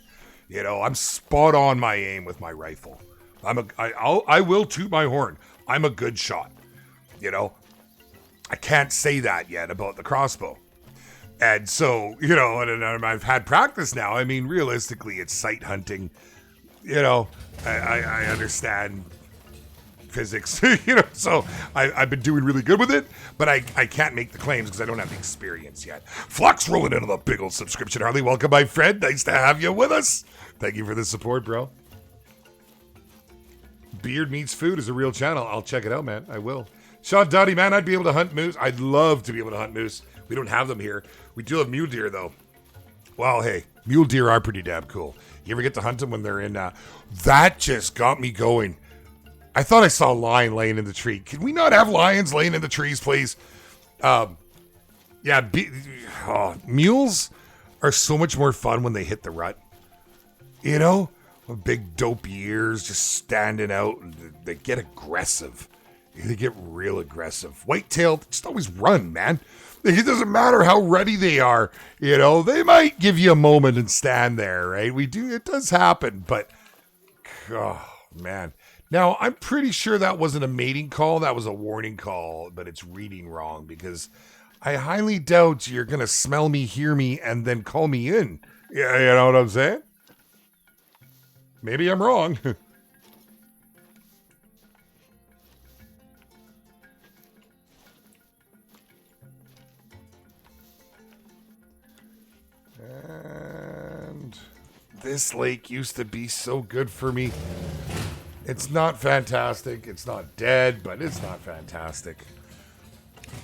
I'm spot on my aim with my rifle. I will toot my horn. I'm a good shot, I can't say that yet about the crossbow. And so, you know, and I've had practice now. I mean, realistically, it's sight hunting. You know, I understand physics, you know, so I've been doing really good with it, but I can't make the claims because I don't have the experience yet. Flux rolling into the big old subscription. Harley, welcome, my friend. Nice to have you with us. Thank you for the support, bro. Beard Meets Food is a real channel. I'll check it out, man. I will. Sean Duddy, man, I'd be able to hunt moose. I'd love to be able to hunt moose. We don't have them here. We do have mule deer, though. Well, hey, mule deer are pretty damn cool. You ever get to hunt them when they're in... that just got me going. I thought I saw a lion laying in the tree. Can we not have lions laying in the trees, please? Mules are so much more fun when they hit the rut. You know? With big dopey ears just standing out. And they get aggressive. They get real aggressive. White-tailed, just always run, man. It doesn't matter how ready they are. You know, they might give you a moment and stand there, right? It does happen, but... Oh, man. Now, I'm pretty sure that wasn't a mating call. That was a warning call, but it's reading wrong because I highly doubt you're going to smell me, hear me, and then call me in. Yeah, you know what I'm saying? Maybe I'm wrong. And this lake used to be so good for me. It's not fantastic. It's not dead, but it's not fantastic.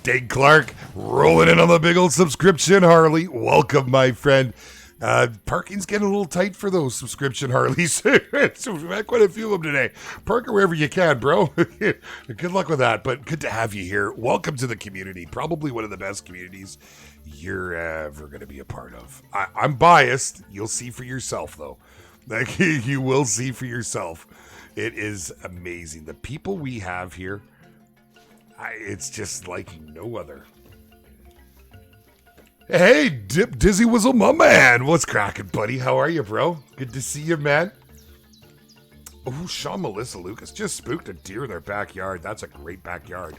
Dave Clark rolling in on the big old subscription, Harley. Welcome, my friend. Parking's getting a little tight for those subscription Harleys. So we've had quite a few of them today. Park wherever you can, bro. Good luck with that, but good to have you here. Welcome to the community. Probably one of the best communities you're ever going to be a part of. I'm biased. You'll see for yourself, though. Like, you will see for yourself. It is amazing. The people we have here, it's just like no other. Hey, Dip Dizzy Whizzle, my man. What's cracking, buddy? How are you, bro? Good to see you, man. Oh, Sean Melissa Lucas just spooked a deer in their backyard. That's a great backyard.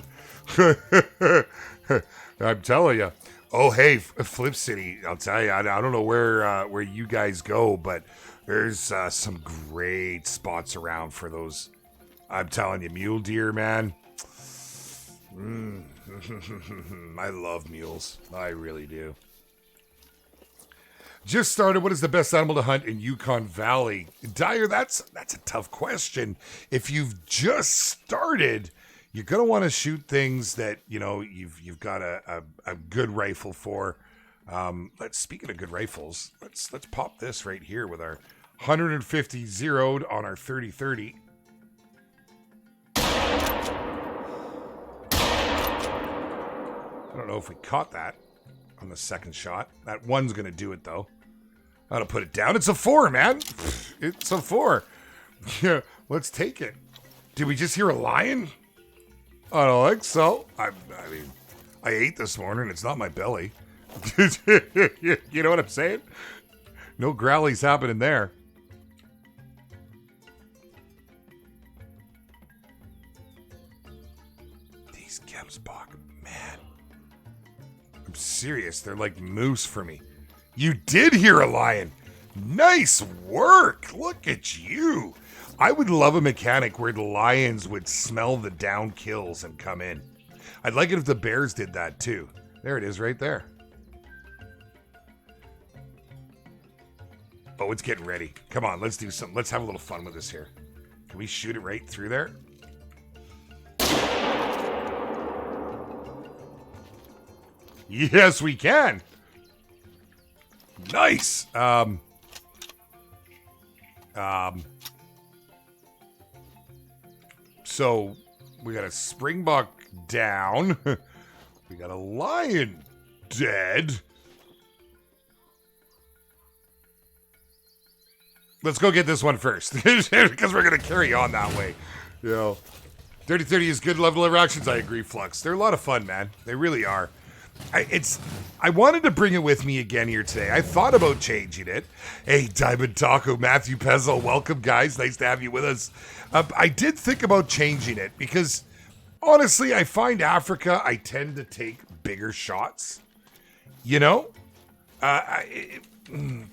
I'm telling you. Oh, hey, Flip City. I'll tell you, I don't know where you guys go, but there's some great spots around for those. I'm telling you, mule deer, man. I love mules. I really do. Just started. What is the best animal to hunt in Yukon Valley? Dyer, that's a tough question. If you've just started, you're gonna want to shoot things that you know you've got a good rifle for. Speaking of good rifles, let's pop this right here with our 150 zeroed on our 30-30. I don't know if we caught that on the second shot. That one's going to do it, though. I'll put it down. It's a 4, man. It's a 4. Yeah, let's take it. Did we just hear a lion? I don't think so. I mean, I ate this morning. It's not my belly. You know what I'm saying? No growlies happening there. These Gemsbach, man. I'm serious. They're like moose for me. You did hear a lion. Nice work. Look at you. I would love a mechanic where the lions would smell the down kills and come in. I'd like it if the bears did that too. There it is right there. Oh, it's getting ready. Come on, let's do something. Let's have a little fun with this here. Can we shoot it right through there? Yes, we can. Nice. So we got a springbok down. We got a lion dead. Let's go get this one first because we're going to carry on that way. You know, 30-30 is good level of actions. I agree, Flux. They're a lot of fun, man. They really are. I wanted to bring it with me again here today. I thought about changing it. Hey, Diamond Taco, Matthew Pezzo, welcome, guys. Nice to have you with us. I did think about changing it because honestly, I find Africa, I tend to take bigger shots. You know?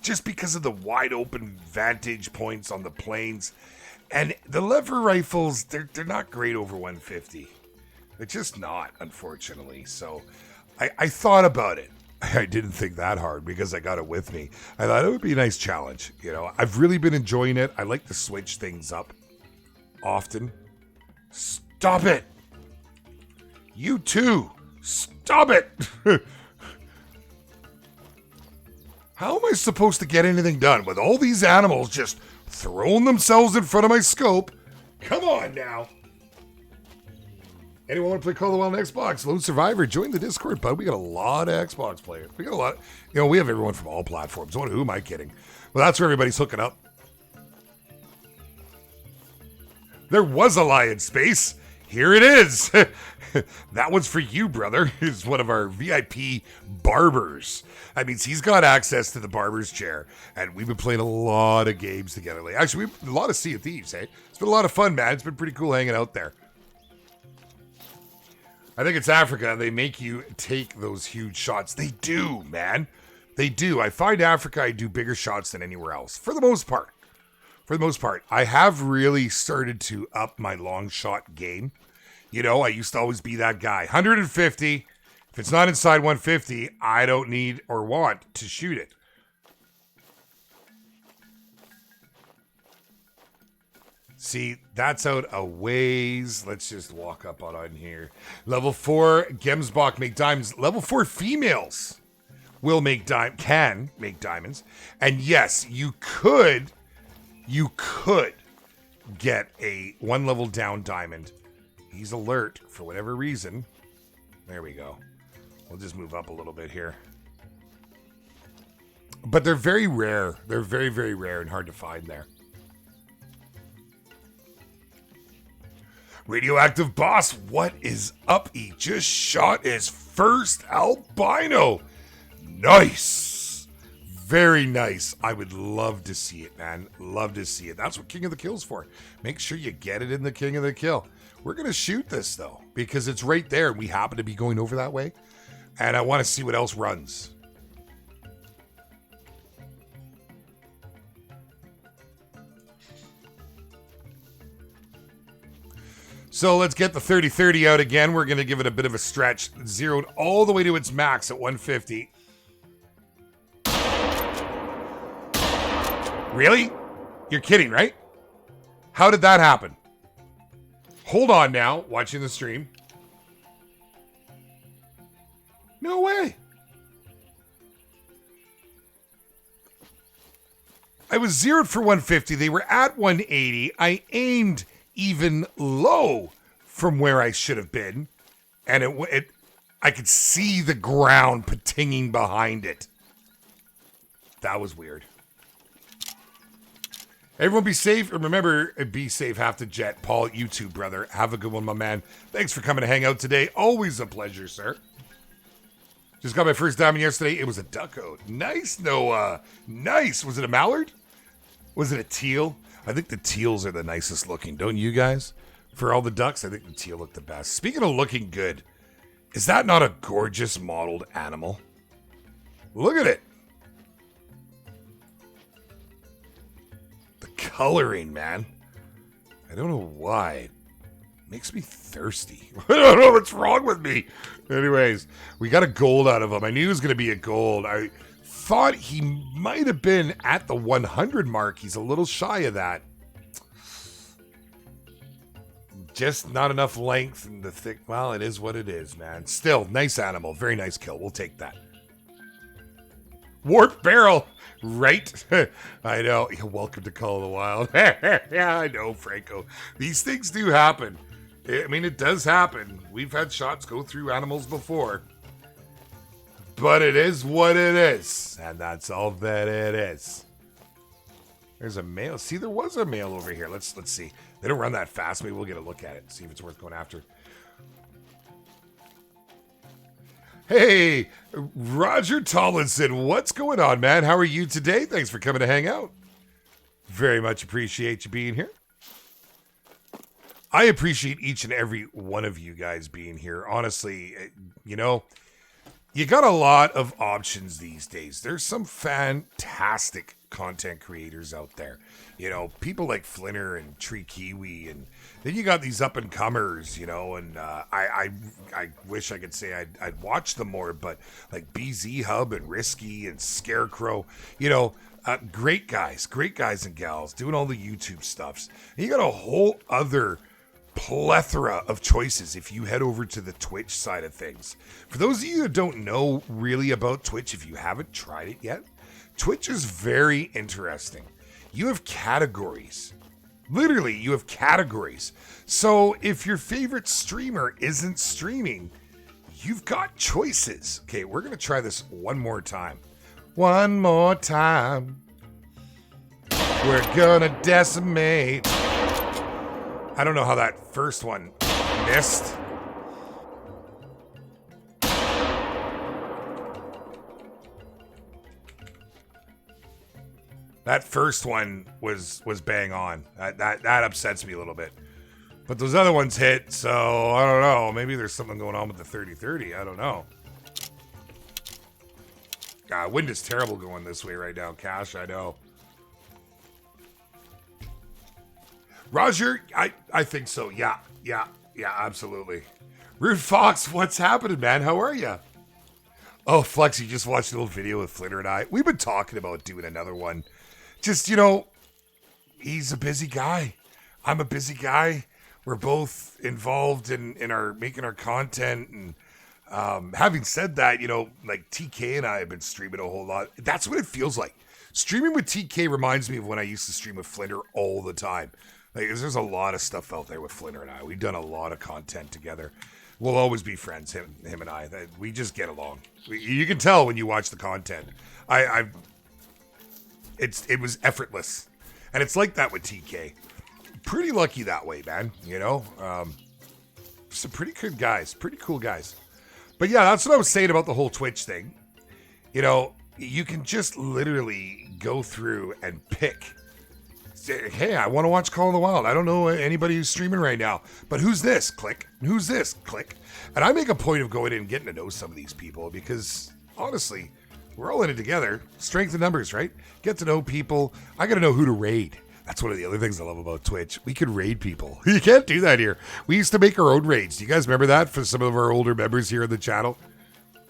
Just because of the wide open vantage points on the plains. And the lever rifles, they're not great over 150. They're just not, unfortunately. So I thought about it. I didn't think that hard because I got it with me. I thought it would be a nice challenge. You know, I've really been enjoying it. I like to switch things up often. Stop it. You too. Stop it. How am I supposed to get anything done with all these animals just throwing themselves in front of my scope? Come on now. Anyone want to play Call of the Wild on Xbox? Lone Survivor, join the Discord, bud. We got a lot of Xbox players. We got a lot. You know, we have everyone from all platforms. Who am I kidding? Well, that's where everybody's hooking up. There was a lion space. Here it is. That one's for you, brother. He's one of our VIP barbers. That means he's got access to the barber's chair. And we've been playing a lot of games together lately. Actually, we've a lot of Sea of Thieves, eh? It's been a lot of fun, man. It's been pretty cool hanging out there. I think it's Africa. They make you take those huge shots. They do, man. They do. I find Africa, I do bigger shots than anywhere else. For the most part. For the most part. I have really started to up my long shot game. You know, I used to always be that guy. 150. If it's not inside 150, I don't need or want to shoot it. See, that's out a ways. Let's just walk up on here. Level 4, Gemsbach make diamonds. Level 4 females will make can make diamonds. And yes, you could get a 1 level down diamond. He's alert for whatever reason. There we go. We'll just move up a little bit here. But they're very rare. They're very, very rare and hard to find there. Radioactive Boss, what is up? He just shot his first albino. Nice. Very nice. I would love to see it, man. Love to see it. That's what King of the Kill's for. Make sure you get it in the King of the Kill. We're going to shoot this, though, because it's right there. We happen to be going over that way, and I want to see what else runs. So let's get the 30-30 out again. We're going to give it a bit of a stretch. Zeroed all the way to its max at 150. Really? You're kidding, right? How did that happen? Hold on now, watching the stream. No way. I was zeroed for 150. They were at 180. I aimed even low from where I should have been. And I could see the ground patinging behind it. That was weird. Everyone be safe. And remember, be safe, have to jet. Paul, you too, brother. Have a good one, my man. Thanks for coming to hang out today. Always a pleasure, sir. Just got my first diamond yesterday. It was a ducko. Nice, Noah. Nice. Was it a mallard? Was it a teal? I think the teals are the nicest looking, don't you guys? For all the ducks, I think the teal look the best. Speaking of looking good, is that not a gorgeous modeled animal? Look at it. The coloring, man. I don't know why. It makes me thirsty. I don't know what's wrong with me. Anyways, we got a gold out of him. I knew he was going to be a gold. I thought he might have been at the 100 mark. He's a little shy of that. Just not enough length and the thick. Well, it is what it is, man. Still, nice animal. Very nice kill. We'll take that. Warp barrel. Right? I know. Welcome to Call of the Wild. Yeah, I know, Franco. These things do happen. I mean, it does happen. We've had shots go through animals before. But it is what it is. And that's all that it is. There's a male. See, there was a male over here. Let's see. They don't run that fast. Maybe we'll get a look at it. See if it's worth going after. Hey, Roger Tomlinson. What's going on, man? How are you today? Thanks for coming to hang out. Very much appreciate you being here. I appreciate each and every one of you guys being here. Honestly, you know, you got a lot of options these days. There's some fantastic content creators out there. You know, people like Flinner and Tree Kiwi, and then you got these up and comers, you know, and I wish I could say I'd watch them more, but like BZ Hub and Risky and Scarecrow, you know, great guys and gals doing all the YouTube stuffs. And you got a whole other plethora of choices if you head over to the Twitch side of things. For those of you that don't know really about Twitch, if you haven't tried it yet, Twitch is very interesting. You have categories. Literally, you have categories. So if your favorite streamer isn't streaming, you've got choices. Okay, we're going to try this one more time. One more time. We're gonna decimate. I don't know how that first one missed. That first one was bang on. That upsets me a little bit. But those other ones hit, so I don't know. Maybe there's something going on with the 30-30. I don't know. God, wind is terrible going this way right now, Cash. I know. Roger, I think so. Yeah, absolutely. Rude Fox, what's happening, man? How are you? Oh, Flex, you just watched a little video with Flitter and I. We've been talking about doing another one. Just, you know, he's a busy guy. I'm a busy guy. We're both involved in our making our content. And having said that, you know, like TK and I have been streaming a whole lot. That's what it feels like. Streaming with TK reminds me of when I used to stream with Flitter all the time. Like, there's a lot of stuff out there with Flitter and I. We've done a lot of content together. We'll always be friends, him and I. We just get along. You can tell when you watch the content. It was effortless, and it's like that with TK. Pretty lucky that way, man. You know, some pretty good guys, pretty cool guys. But yeah, that's what I was saying about the whole Twitch thing. You know, you can just literally go through and pick. Say, hey, I want to watch Call of the Wild. I don't know anybody who's streaming right now, but who's this? Click. Who's this? Click. And I make a point of going in and getting to know some of these people because, honestly, we're all in it together. Strength in numbers, right? Get to know people. I got to know who to raid. That's one of the other things I love about Twitch. We can raid people. You can't do that here. We used to make our own raids. Do you guys remember that for some of our older members here in the channel?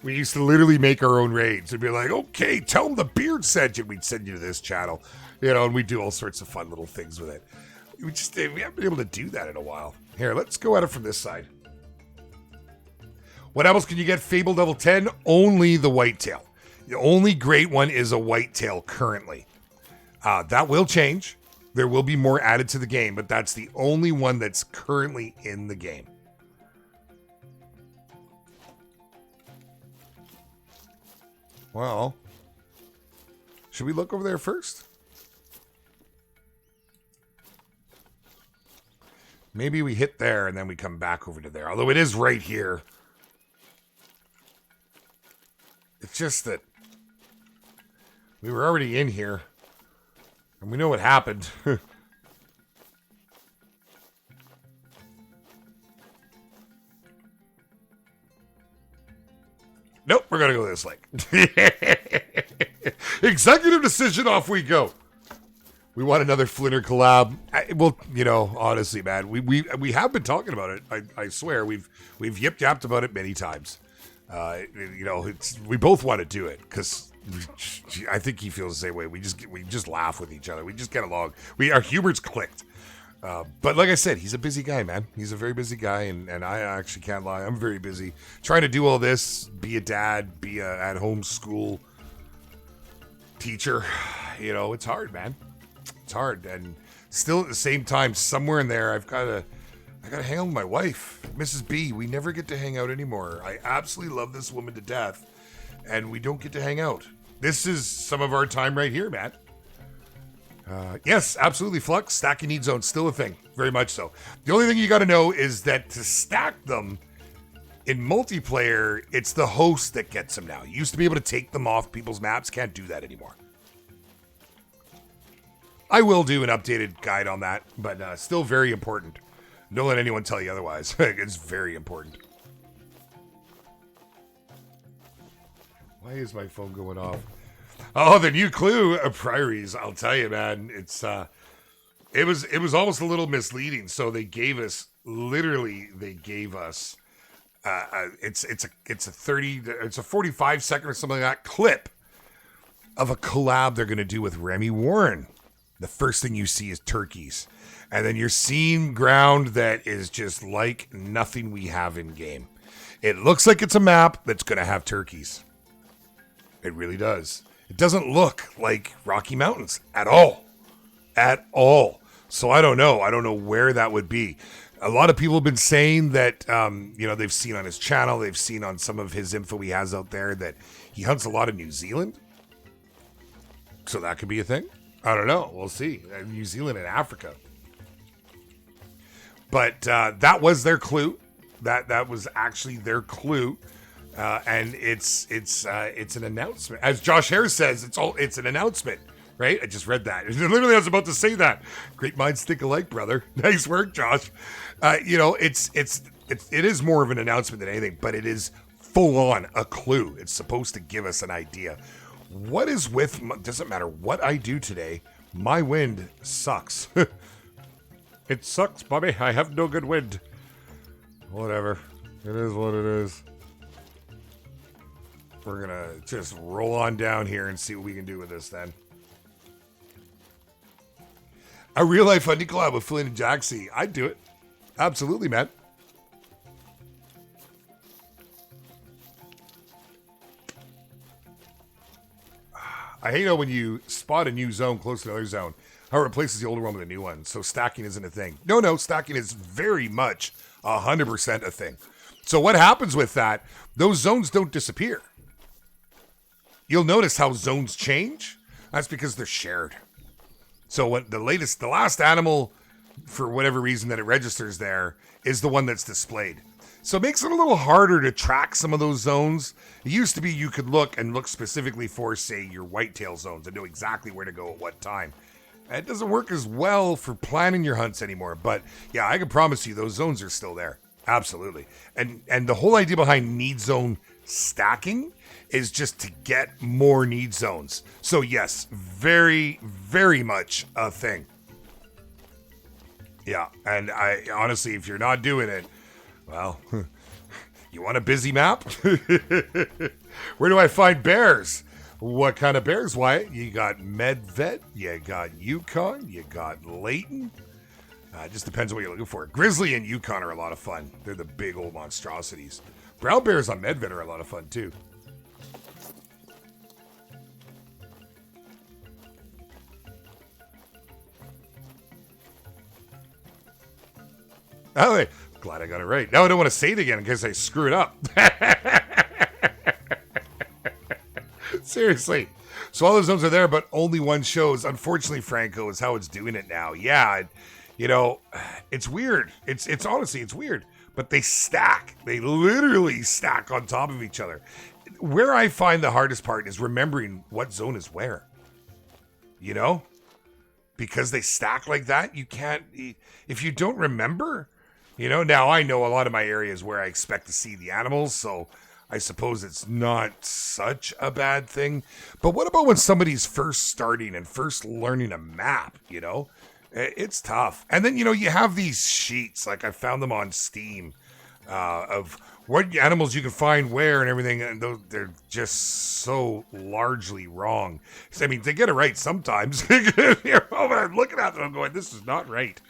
We used to literally make our own raids and be like, okay, tell them the beard sent you. We'd send you to this channel. You know, and we do all sorts of fun little things with it. We haven't been able to do that in a while. Here, let's go at it from this side. What else can you get? Fabled level 10? Only the whitetail. The only great one is a whitetail currently. That will change. There will be more added to the game, but that's the only one that's currently in the game. Well, should we look over there first? Maybe we hit there and then we come back over to there. Although it is right here. It's just that we were already in here. And we know what happened. Nope, we're going to go this way. Executive decision, off we go. We want another Flinner collab. Well, you know, honestly, man, we have been talking about it. I swear, we've yip-yapped about it many times. You know, we both want to do it because I think he feels the same way. We just laugh with each other. We just get along. Our humor's clicked. But like I said, he's a busy guy, man. He's a very busy guy, and I actually can't lie. I'm very busy trying to do all this, be a dad, be a at-home school teacher. You know, it's hard, man. It's hard, and still at the same time, somewhere in there, I gotta hang out with my wife, Mrs. B. We never get to hang out anymore. I absolutely love this woman to death, and we don't get to hang out. This is some of our time right here, man. Yes, absolutely, Flux. Stacking need zones, still a thing. Very much so. The only thing you got to know is that to stack them in multiplayer, it's the host that gets them now. You used to be able to take them off people's maps. Can't do that anymore. I will do an updated guide on that, but still very important. Don't let anyone tell you otherwise. It's very important. Why is my phone going off? Oh, the new clue of prairies. I'll tell you, man. It was almost a little misleading. So they gave us it's a 45 second or something like that clip of a collab they're gonna do with Remy Warren. The first thing you see is turkeys. And then you're seeing ground that is just like nothing we have in game. It looks like it's a map that's gonna have turkeys. It really does. It doesn't look like Rocky Mountains at all. At all. So I don't know. I don't know where that would be. A lot of people have been saying that, they've seen on his channel, they've seen on some of his info he has out there that he hunts a lot in New Zealand. So that could be a thing. I don't know. We'll see. New Zealand and Africa. But that was their clue. That was actually their clue. And it's an announcement. As Josh Harris says, it's an announcement, right? I just read that. Literally, I was about to say that. Great minds think alike, brother. Nice work, Josh. It is more of an announcement than anything, but it is full on a clue. It's supposed to give us an idea. What is with? Doesn't matter what I do today. My wind sucks. It sucks, Bobby. I have no good wind. Whatever. It is what it is. We're gonna just roll on down here and see what we can do with this then. A real life hunting collab with Flynn and Jaxy. I'd do it. Absolutely, man. I hate how when you spot a new zone close to another zone, how it replaces the older one with a new one. So stacking isn't a thing. No, stacking is very much 100% a thing. So what happens with that, those zones don't disappear. You'll notice how zones change. That's because they're shared. So when the last animal, for whatever reason that it registers there, is the one that's displayed. So it makes it a little harder to track some of those zones. It used to be you could look specifically for, say, your whitetail zones and know exactly where to go at what time. It doesn't work as well for planning your hunts anymore. But yeah, I can promise you those zones are still there. Absolutely. And the whole idea behind need zone stacking is just to get more need zones. So yes, very, very much a thing. Yeah, and I honestly, if you're not doing it, well, you want a busy map? Where do I find bears? What kind of bears, Wyatt? You got Medved, you got Yukon, you got Layton. It just depends on what you're looking for. Grizzly and Yukon are a lot of fun. They're the big old monstrosities. Brown bears on Medved are a lot of fun too. Oh, glad I got it right. Now I don't want to say it again in case I screw it up. Seriously. So all those zones are there, but only one shows. Unfortunately, Franco, is how it's doing it now. Yeah, it's weird. It's honestly, it's weird. But they stack. They literally stack on top of each other. Where I find the hardest part is remembering what zone is where. Because they stack like that, you can't, if you don't remember, now I know a lot of my areas where I expect to see the animals, so I suppose it's not such a bad thing. But what about when somebody's first starting and first learning a map, It's tough. And then, you have these sheets, like I found them on Steam, of what animals you can find where and everything, and they're just so largely wrong. I mean, they get it right sometimes. I'm looking at them, I'm going, this is not right.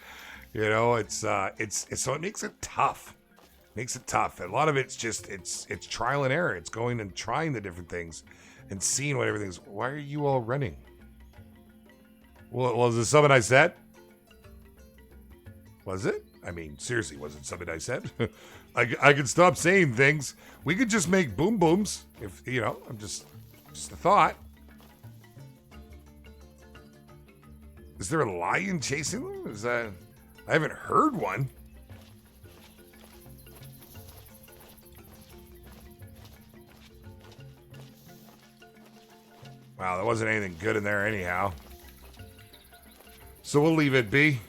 It's so it makes it tough. Makes it tough. A lot of it's just, it's trial and error. It's going and trying the different things and seeing what everything's. Why are you all running? Well, was it something I said? Was it? I mean, seriously, was it something I said? I could stop saying things. We could just make boom booms. If, I'm just a thought. Is there a lion chasing them? Is that, I haven't heard one. Wow, there wasn't anything good in there anyhow. So we'll leave it be.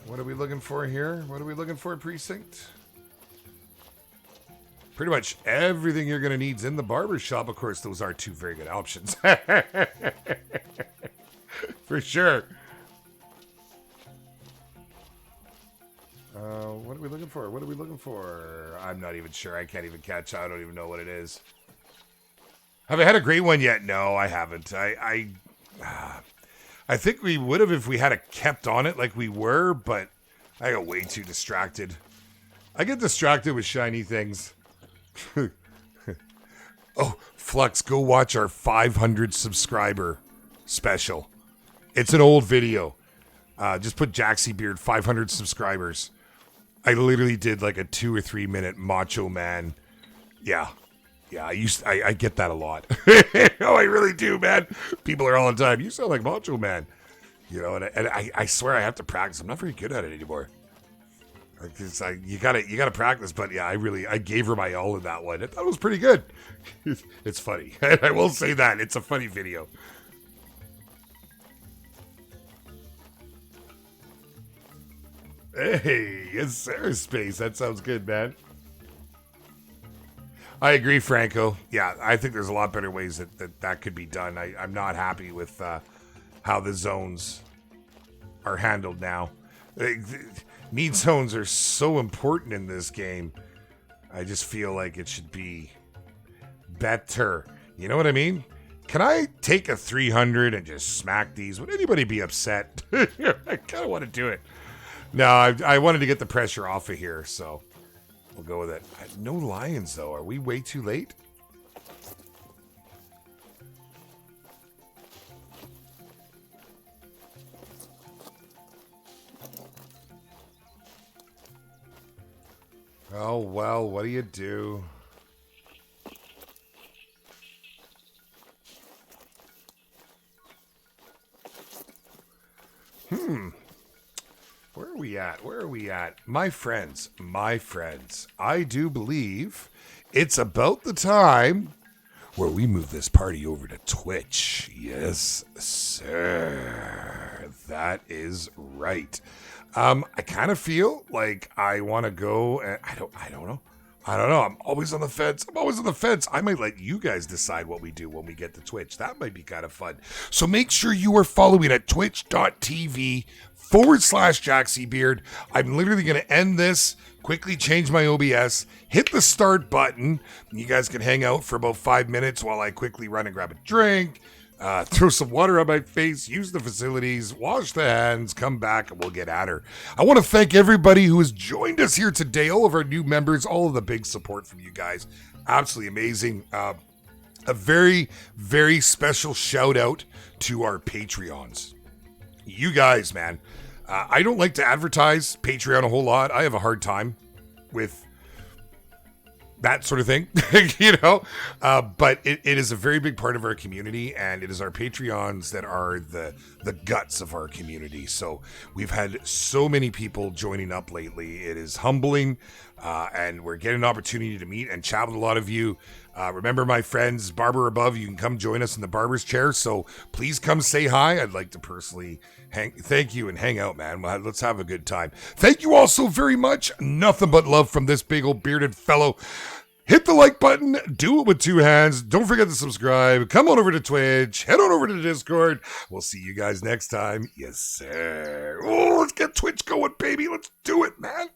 What are we looking for here? What are we looking for, Precinct? Pretty much everything you're going to need is in the barber shop. Of course, those are two very good options. For sure. What are we looking for? What are we looking for? I'm not even sure. I can't even catch. I don't even know what it is. Have I had a great one yet? No, I haven't. I think we would have if we had kept on it like we were, but I got way too distracted. I get distracted with shiny things. Oh, Flux, go watch our 500 subscriber special. It's an old video. Just put JaxyBeard 500 subscribers. I literally did like a 2 or 3 minute Macho Man. Yeah, I get that a lot. Oh, I really do, man. People are all the time. You sound like Macho Man. You know, and I swear I have to practice. I'm not very good at it anymore. You gotta practice, but yeah, I gave her my all in that one. I thought it was pretty good. It's funny. I will say that. It's a funny video. Hey, yes, sir, Space. That sounds good, man. I agree, Franco. Yeah, I think there's a lot better ways that could be done. I'm not happy with how the zones are handled now. Need zones are so important in this game. I just feel like it should be better. You know what I mean? Can I take a 300 and just smack these? Would anybody be upset? I kind of want to do it. No, I wanted to get the pressure off of here, so we'll go with it. No lions, though. Are we way too late? Oh, well, what do you do? Where are we at? Where are we at? My friends, I do believe it's about the time where we move this party over to Twitch. Yes, sir. That is right. I kind of feel like I want to go. I don't know. I'm always on the fence. I might let you guys decide what we do when we get to Twitch. That might be kind of fun. So make sure you are following at twitch.tv/JaxyBeard. I'm literally going to end this, quickly change my OBS, hit the start button. You guys can hang out for about 5 minutes while I quickly run and grab a drink, throw some water on my face, use the facilities, wash the hands, come back, and we'll get at her. I want to thank everybody who has joined us here today, all of our new members, all of the big support from you guys. Absolutely amazing. A very, very special shout out to our Patreons. You guys, man. I don't like to advertise Patreon a whole lot. I have a hard time with that sort of thing, but it is a very big part of our community, and it is our Patreons that are the guts of our community. So we've had so many people joining up lately. It is humbling, and we're getting an opportunity to meet and chat with a lot of you. Remember, my friends, Barber Above, you can come join us in the barber's chair, so please come say hi. I'd like to personally thank you and hang out, man. Let's have a good time. Thank you all so very much. Nothing but love from this big old bearded fellow. Hit the like button. Do it with 2 hands. Don't forget to subscribe. Come on over to Twitch. Head on over to the Discord. We'll see you guys next time. Yes, sir. Oh, let's get Twitch going, baby. Let's do it, man.